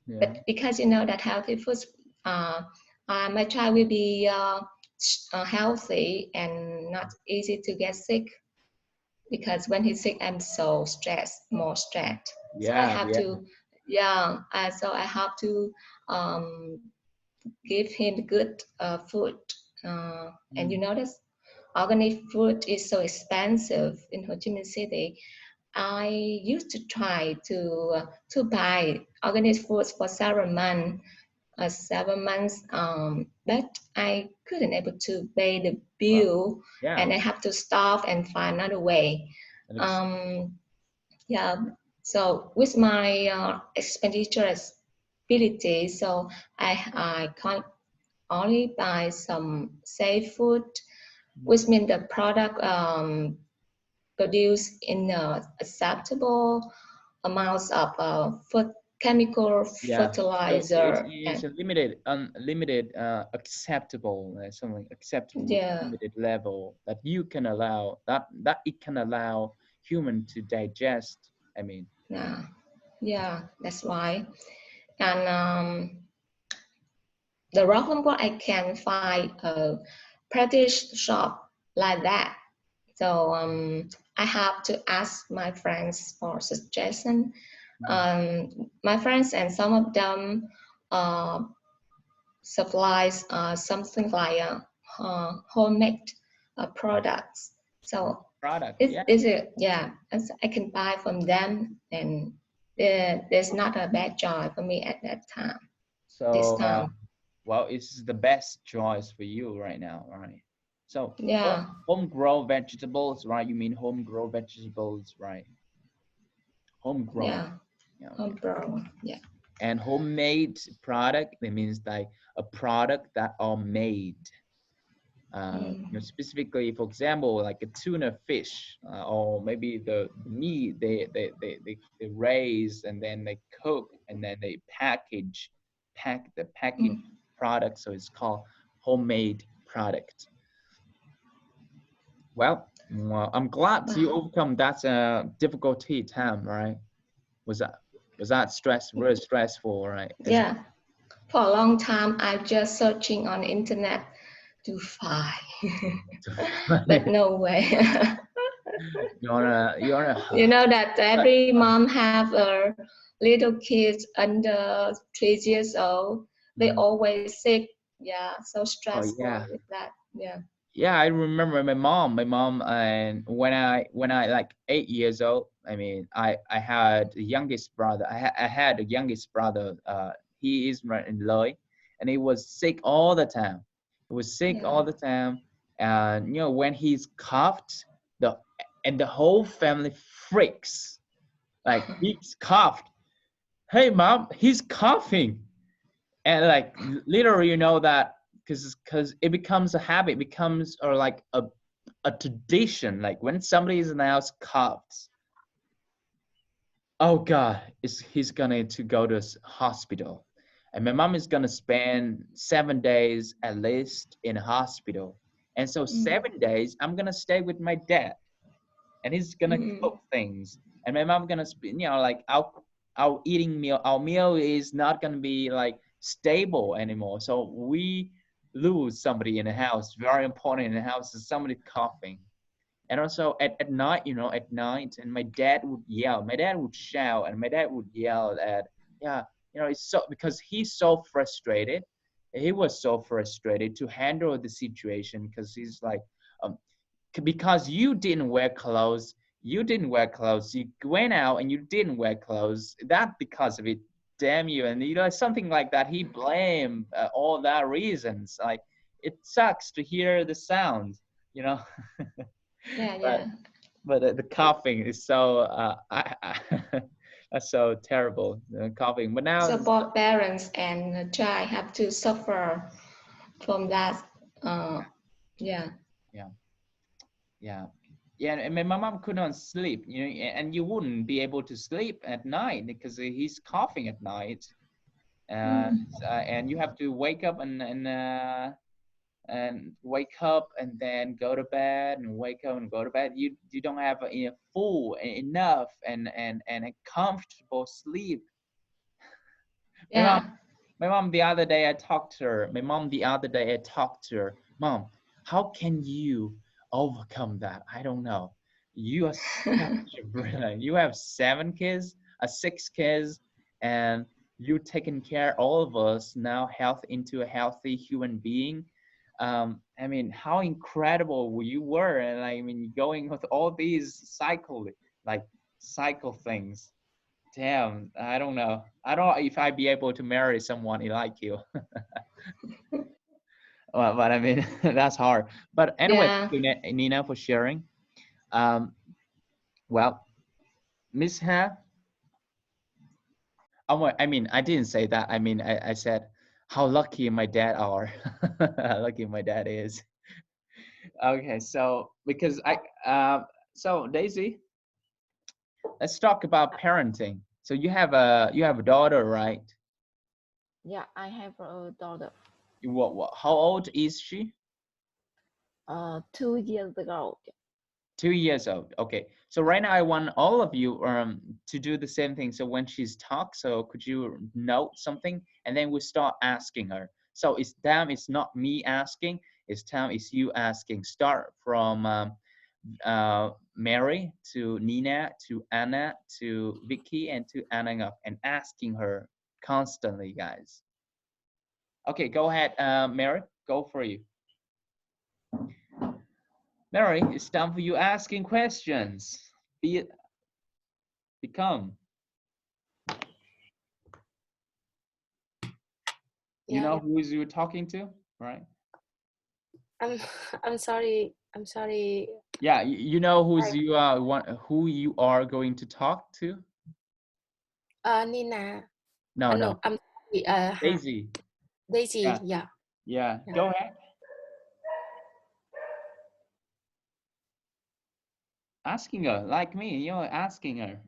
but because you know that healthy foods, my child will be healthy and not easy to get sick. Because when he's sick, I'm so stressed, more stressed. So I have to, so I have to give him good food. And you notice, organic food is so expensive in Ho Chi Minh City. I used to try to buy organic foods for 7 months. 7 months, but I couldn't able to pay the bill, and I have to stop and find another way. So with my expenditure ability, so I can't only buy some safe food, which means the product produced in acceptable amounts of chemical fertilizer. It's a unlimited acceptable, something acceptable, limited level that you can allow, that it can allow human to digest. I mean, that's why. And the problem what I can find a practice shop like that. So I have to ask my friends for suggestion. My friends and some of them supplies something like homemade products. So I can buy from them, and there's not a bad choice for me at that time. So well, it's the best choice for you right now, right? So homegrown vegetables, right? You mean homegrown vegetables, right? Homegrown. Homegrown, And homemade product, that means like a product that are made. You know, specifically, for example, like a tuna fish, or maybe the meat they raise and then they cook and then they pack the packaged product, so it's called homemade product. Well, I'm glad you overcome that difficulty time, right? Was that really stressful, right? For a long time I'm just searching on the internet to find but no way. You know that every mom have a little kids under 3 years old. They always sick. So stressful with that. I remember my mom, and when I like 8 years old, I mean, I had the youngest brother. I had a youngest brother. He is in Líu Lưỡi, and he was sick all the time. He was sick all the time, and you know, when he's coughed, the whole family freaks. Like, he's coughed. Hey mom, he's coughing. And like literally, you know that because it becomes a habit, becomes or like a tradition. Like when somebody is in the house coughs, oh God, he's gonna to go to hospital, and my mom is gonna spend 7 days at least in hospital, and so 7 days I'm gonna stay with my dad, and he's gonna cook things, and my mom gonna like our eating meal, our meal is not gonna be like stable anymore. So we lose somebody in the house, very important in the house, is somebody coughing. And also at night, at night, and my dad would yell, my dad would shout, and my dad would yell at, it's so, because he's so frustrated. He was so frustrated to handle the situation, because he's like, because you didn't wear clothes, you went out and you didn't wear clothes, that because of it, damn you. And something like that, he blamed all that reasons. Like, it sucks to hear the sound. But the coughing is so that's so terrible, coughing. But now, so both parents and child have to suffer from that. And my mom could not sleep, and you wouldn't be able to sleep at night because he's coughing at night. And you have to wake up and wake up and then go to bed, and wake up and go to bed. You don't have full enough and a comfortable sleep. My mom the other day I talked to her. Mom, how can you overcome that? I don't know. You are such a brilliant. You have 6 kids, and you're taking care all of us now, into a healthy human being. I mean, how incredible you were. And I mean, going with all these cycle things. Damn, I don't know. I don't know if I'd be able to marry someone like you. But I mean, that's hard. But anyway, thank you, Nina, for sharing. Well, Miss Ha, I mean, I didn't say that. I mean, I said how lucky my dad are. How lucky my dad is. Okay, so because so Daisy, let's talk about parenting. So you have a daughter, right? Yeah, I have a daughter. What? How old is she? 2 years ago. 2 years old. Okay. So right now I want all of you to do the same thing. So when she's talk, so could you note something, and then we start asking her. So it's not me asking. It's you asking. Start from Mary to Nina to Anna to Vicky and to Anna, and asking her constantly, guys. Okay, go ahead, Mary. Go for you. Mary, it's time for you asking questions. Become. You know who is you talking to, right? I'm sorry. Yeah, you know who you are going to talk to? Nina. No. I'm sorry. Daisy. Daisy, Yeah. Go ahead. Asking her, like me, you're asking her.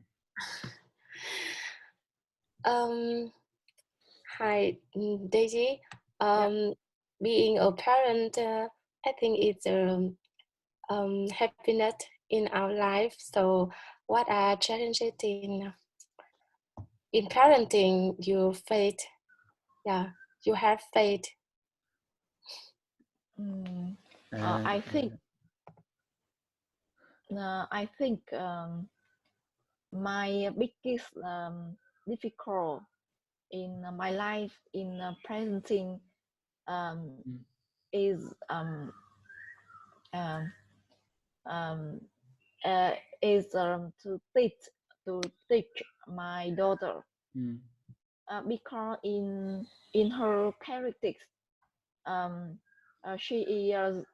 Hi, Daisy. Being a parent, I think it's happiness in our life. So, what are challenges in parenting? You faith, you have faith. I think my biggest difficult in my life in parenting is to teach my daughter because in her characteristics she is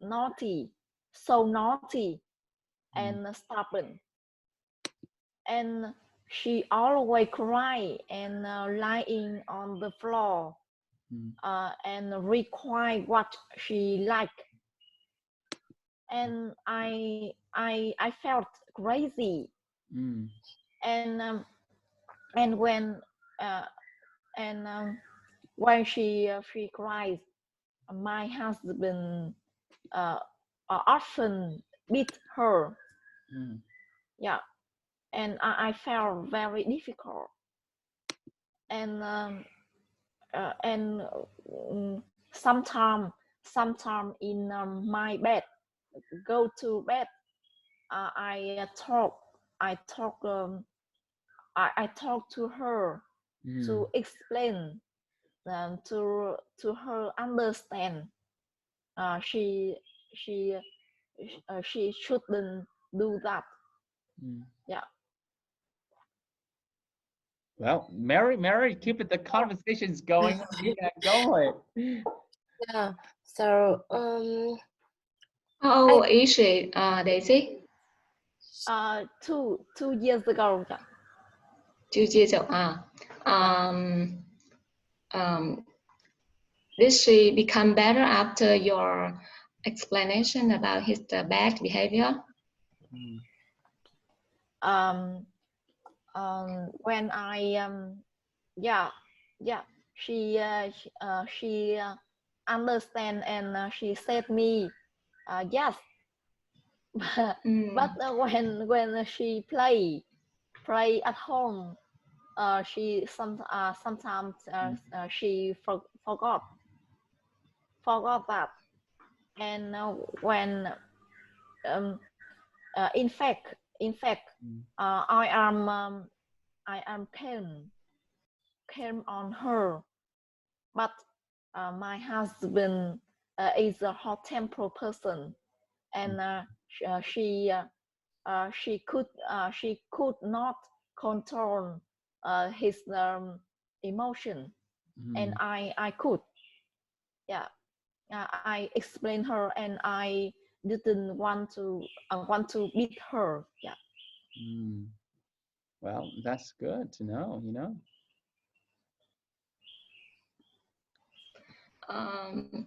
naughty, so naughty and stubborn, and she always cry and lying on the floor and require what she like. And I felt crazy. And when she cries, my husband often beat her. Yeah, and I felt very difficult. And sometime in my bed, go to bed, I talk to her to explain to her understand. She shouldn't do that. Yeah. Well, Mary, keep the conversations going. You can go ahead. Yeah. So How old is she, Daisy? 2 years ago. 2 years old. Did she become better after your explanation about his bad behavior? When I she understand and she said me yes. But when she play at home, she sometimes she forgot that. And when in fact I am calm on her, but my husband is a hot tempered person, and she could not control his emotion, and I could. Yeah, I explained her, and I didn't want to beat her. Yeah. Well, that's good to know, you know.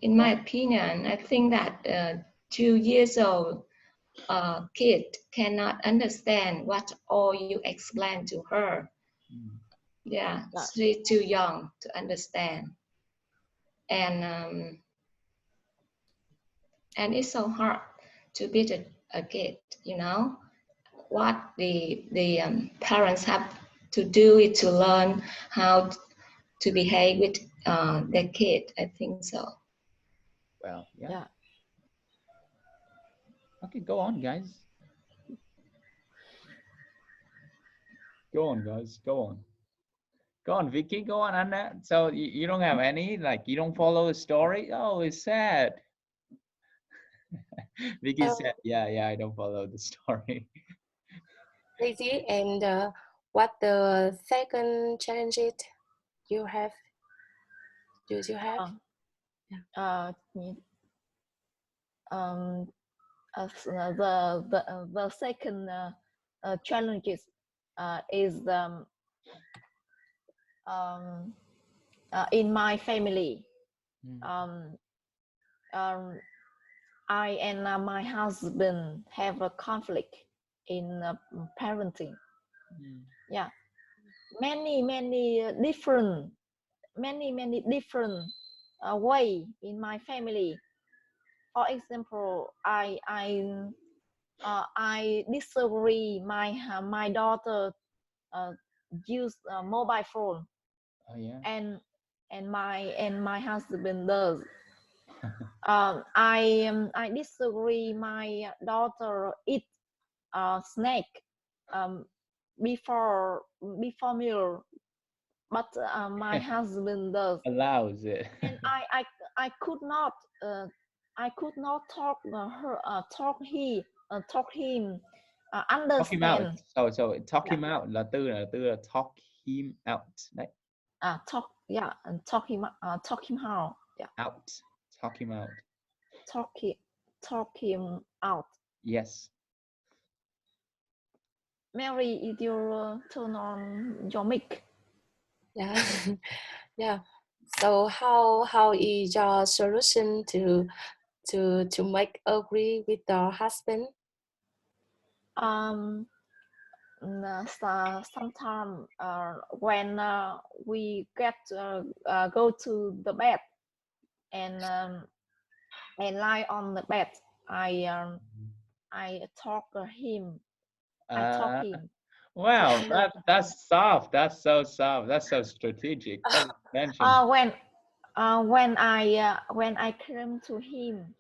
In my opinion, I think that 2 years old kid cannot understand what all you explain to her. Yeah, she's too young to understand, and it's so hard to beat a kid. You know, what the parents have to do is to learn how to behave with their kid. I think so. Well, yeah. Okay, go on, guys. Go on, guys. Go on. Go on, Vicky. Go on, Anna. So you don't have any, like, you don't follow the story? Oh, it's sad. Vicky said, yeah, I don't follow the story. Daisy, and what the second challenge you have? Do you have? The second challenges is in my family. I and my husband have a conflict in parenting. Yeah, many different way in my family. For example, I disagree my daughter use a mobile phone. Oh yeah. And my husband does. I disagree my daughter eat snack before meal, but my husband does. Allows it. And I could not talk him understand. So talk him out là từ là talk him out. Đấy. Talk and talk him out. Yeah. Out. Talk him out. Talk him out. Yes. Mary, is your turn on your mic? Yeah. Yeah. So how is your solution to make agree with your husband? Sometimes when we go to the bed and lie on the bed, I talk him. I talk him. Wow, that's soft. That's so soft. That's so strategic. That's mentioned. When I came to him,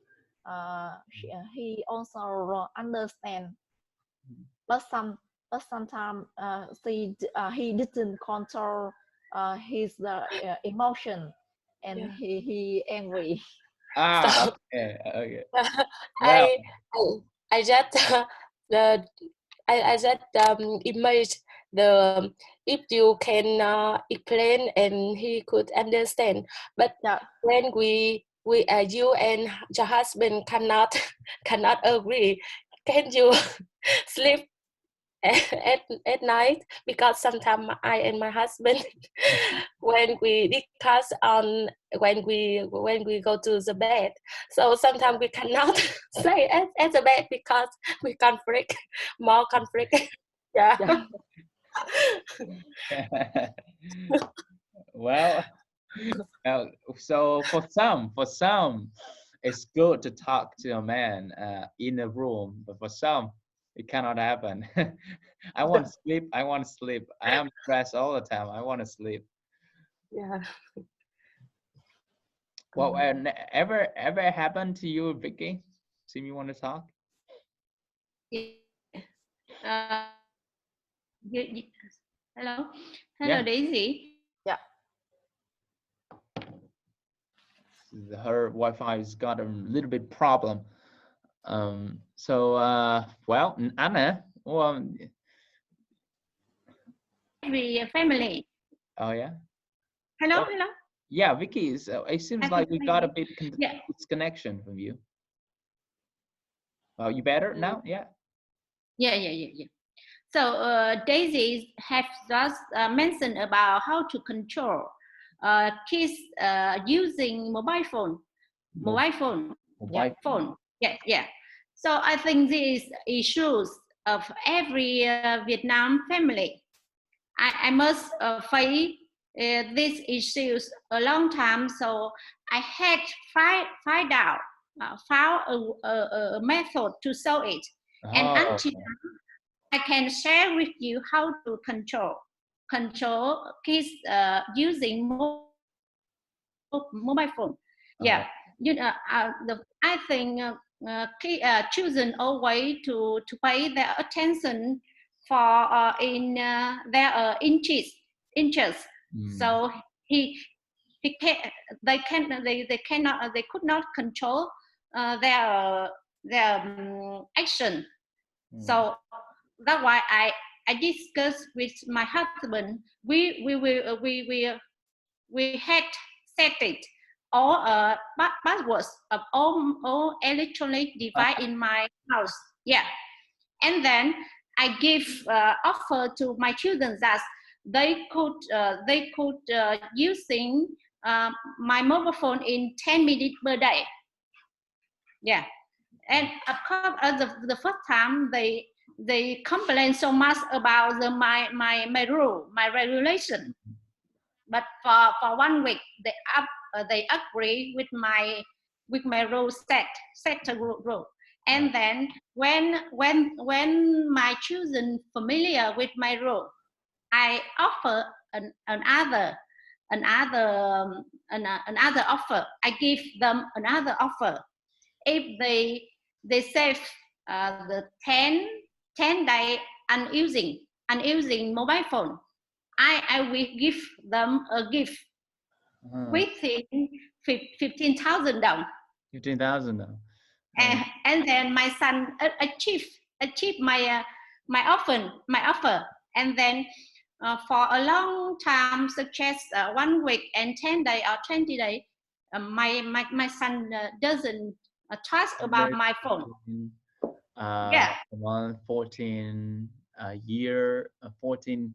he also understand. But sometimes he didn't control his emotion, and Yeah. he angry. So, Okay, okay. I just I just imagine the if you can explain and he could understand, but when you and your husband cannot agree, can you sleep at night? Because sometimes I and my husband when we discuss on when we go to the bed, so sometimes we cannot stay at the bed because we conflict more conflict. Yeah. Well, so for some, it's good to talk to a man in a room, but for some, it cannot happen. I want to sleep. I want to sleep. I am stressed all the time. I want to sleep. Yeah. Well, ever happened to you, Vicky? Seem you want to talk? Hello, Yeah. Daisy. Yeah. Her Wi-Fi has got a little bit problem. Well, Anna, well, Every family. oh yeah. Hello. Yeah, Vicky, it seems like we got a bit disconnection from you. You better now? Yeah. Yeah. So Daisy have just mentioned about how to control kids using mobile phone. Yeah. So I think these issues of every Vietnam family. I must face these issues a long time. So I had found a method to solve it, and until I can share with you how to control kids using mobile phone. Yeah, I think children always to pay their attention for in their interests. So they could not control their action. So that's why I discussed with my husband. We had set it all passwords of all electronic device in my house. Yeah, and then I give offer to my children that they could using my mobile phone in 10 minutes per day. Yeah, and of course the first time they complain so much about my rule, my regulation. But for 1 week they agree with my rule set a rule. And then when my children familiar with my rule, I offer another offer. I give them another offer. If they save the 10 day unusing mobile phone, I will give them a gift within 15,000 down. 15,000 now. And then my son achieved my offer. And then for a long time, such as 1 week and 10 days or 20 days, my son doesn't trust about my phone. Come on, 14 year 14.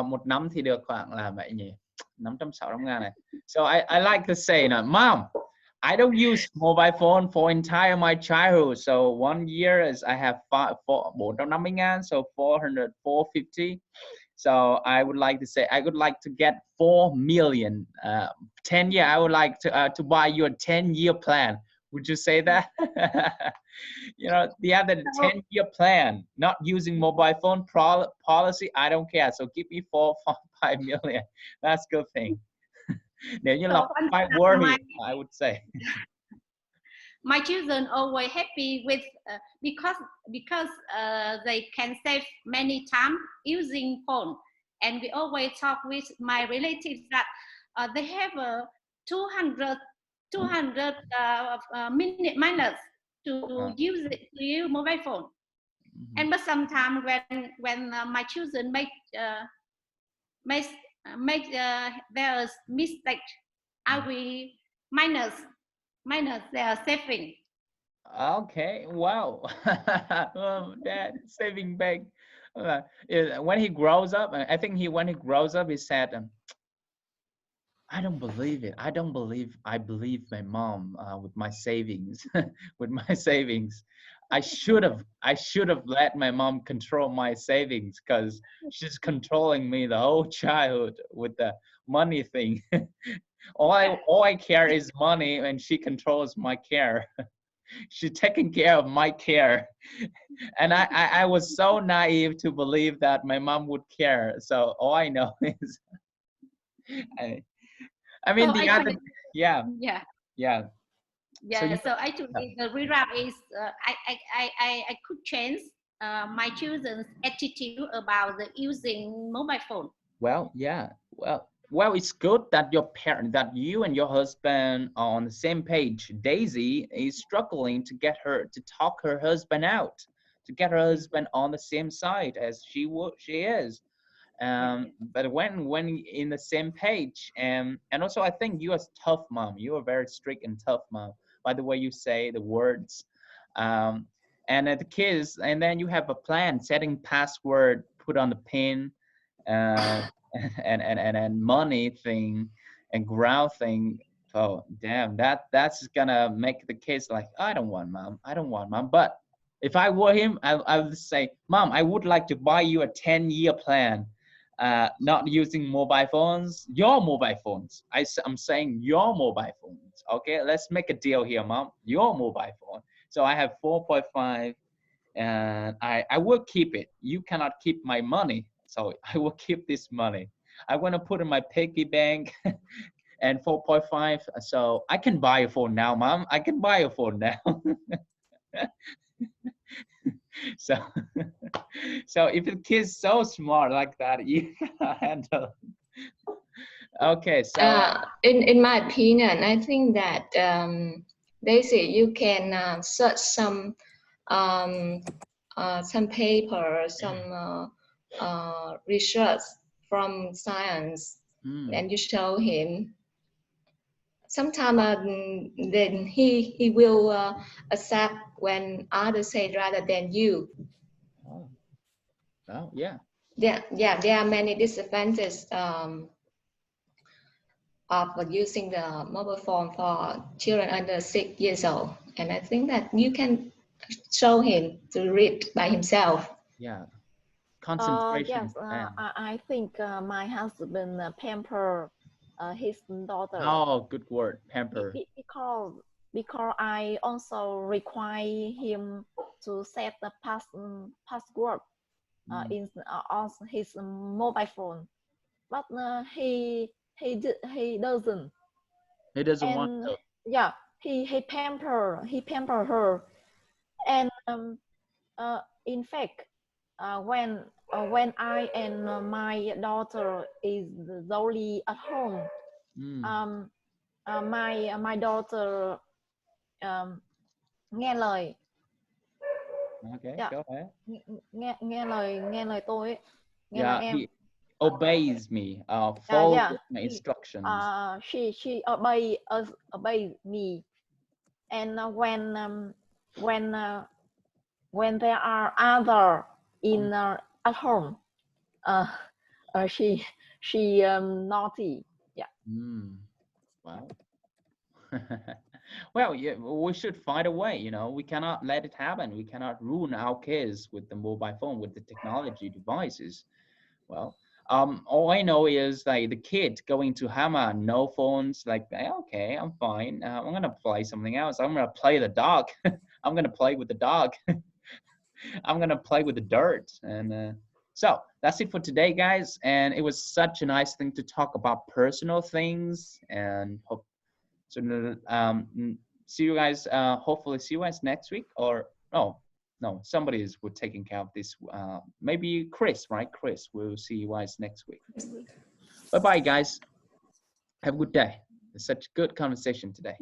Một năm thì được khoảng là vậy nhỉ, 560.000 này. So I like to say now, Mom, I don't use mobile phone for entire my childhood. So 1 year is I have 450.000, so 450. So I would like to say I would like to get 4 million. 10 year, I would like to buy you a 10-year plan. Would you say that? You know, the other 10-year plan, not using mobile phone policy, I don't care. So give me 5 million. That's good thing. Nếu như là 5 worry, I would say. My children always happy with because they can save many time using phone, and we always talk with my relatives that they have 200 minutes to use mobile phone. And but sometimes when my children make their mistake, I will minus their saving. Okay, wow. That saving bank. When he grows up, I think when he grows up, he said, I don't believe it. I believe my mom with my savings. With my savings, I should have let my mom control my savings, because she's controlling me the whole childhood with the money thing. All I care is money, and she controls my care. She's taking care of my care, and I was so naive to believe that my mom would care. So all I know is, I mean, so the other, yeah. So actually, the rewrap is I could change my children's attitude about the using mobile phone. Well, yeah. Well, it's good that you and your husband are on the same page. Daisy is struggling to get her to talk her husband out, to get her husband on the same side as she is. But when in the same page, and also I think you are a tough mom. You are very strict and tough mom, by the way you say the words. And the kids, and then you have a plan, setting password, put on the pin, and money thing and ground thing. Oh damn, that's gonna make the kids like, I don't want mom. But if I were him, I would say, Mom, I would like to buy you a 10-year plan, not using mobile phones, your mobile phones. I'm saying your mobile phones. Okay, let's make a deal here, Mom. Your mobile phone. So I have 4.5, and I will keep it. You cannot keep my money. So I will keep this money. I want to put in my piggy bank and 4.5. So I can buy a phone now, Mom. I can buy a phone now. So if the kid's so smart like that, you can handle. Okay, so in my opinion, I think that Daisy, you can search some paper, some research from science, and you show him. Sometimes then he will accept when others say rather than you. Oh yeah. There are many disadvantages of using the mobile phone for children under 6 years old, and I think that you can show him to read by himself. Yeah, concentration. Yes, I think my husband pamper his daughter. Oh, good word, pamper. Because I also require him to set the password on his mobile phone, but he doesn't. He doesn't want to. Yeah, he pamper her, and in fact, when I and my daughter is solely at home, my daughter nghe lời. Okay, go ahead. Nghe lời tôi ấy. Nghe lời em. He obeys me, follows my instructions. She obeys me, and when there are other in at home. She naughty. Yeah. Wow. Well, yeah, we should find a way, you know. We cannot let it happen. We cannot ruin our kids with the mobile phone, with the technology devices. Well, all I know is like the kid going to Hama, no phones, like, okay, I'm fine. I'm gonna play something else. I'm gonna play the dog. I'm gonna play with the dog. I'm gonna play with the dirt. And so that's it for today, guys. And it was such a nice thing to talk about personal things, and hope so. See you guys. Hopefully, see you guys next week. Or no, somebody is taking care of this. Maybe Chris, right? Chris, we'll see you guys next week. Bye bye, guys. Have a good day. It's such a good conversation today.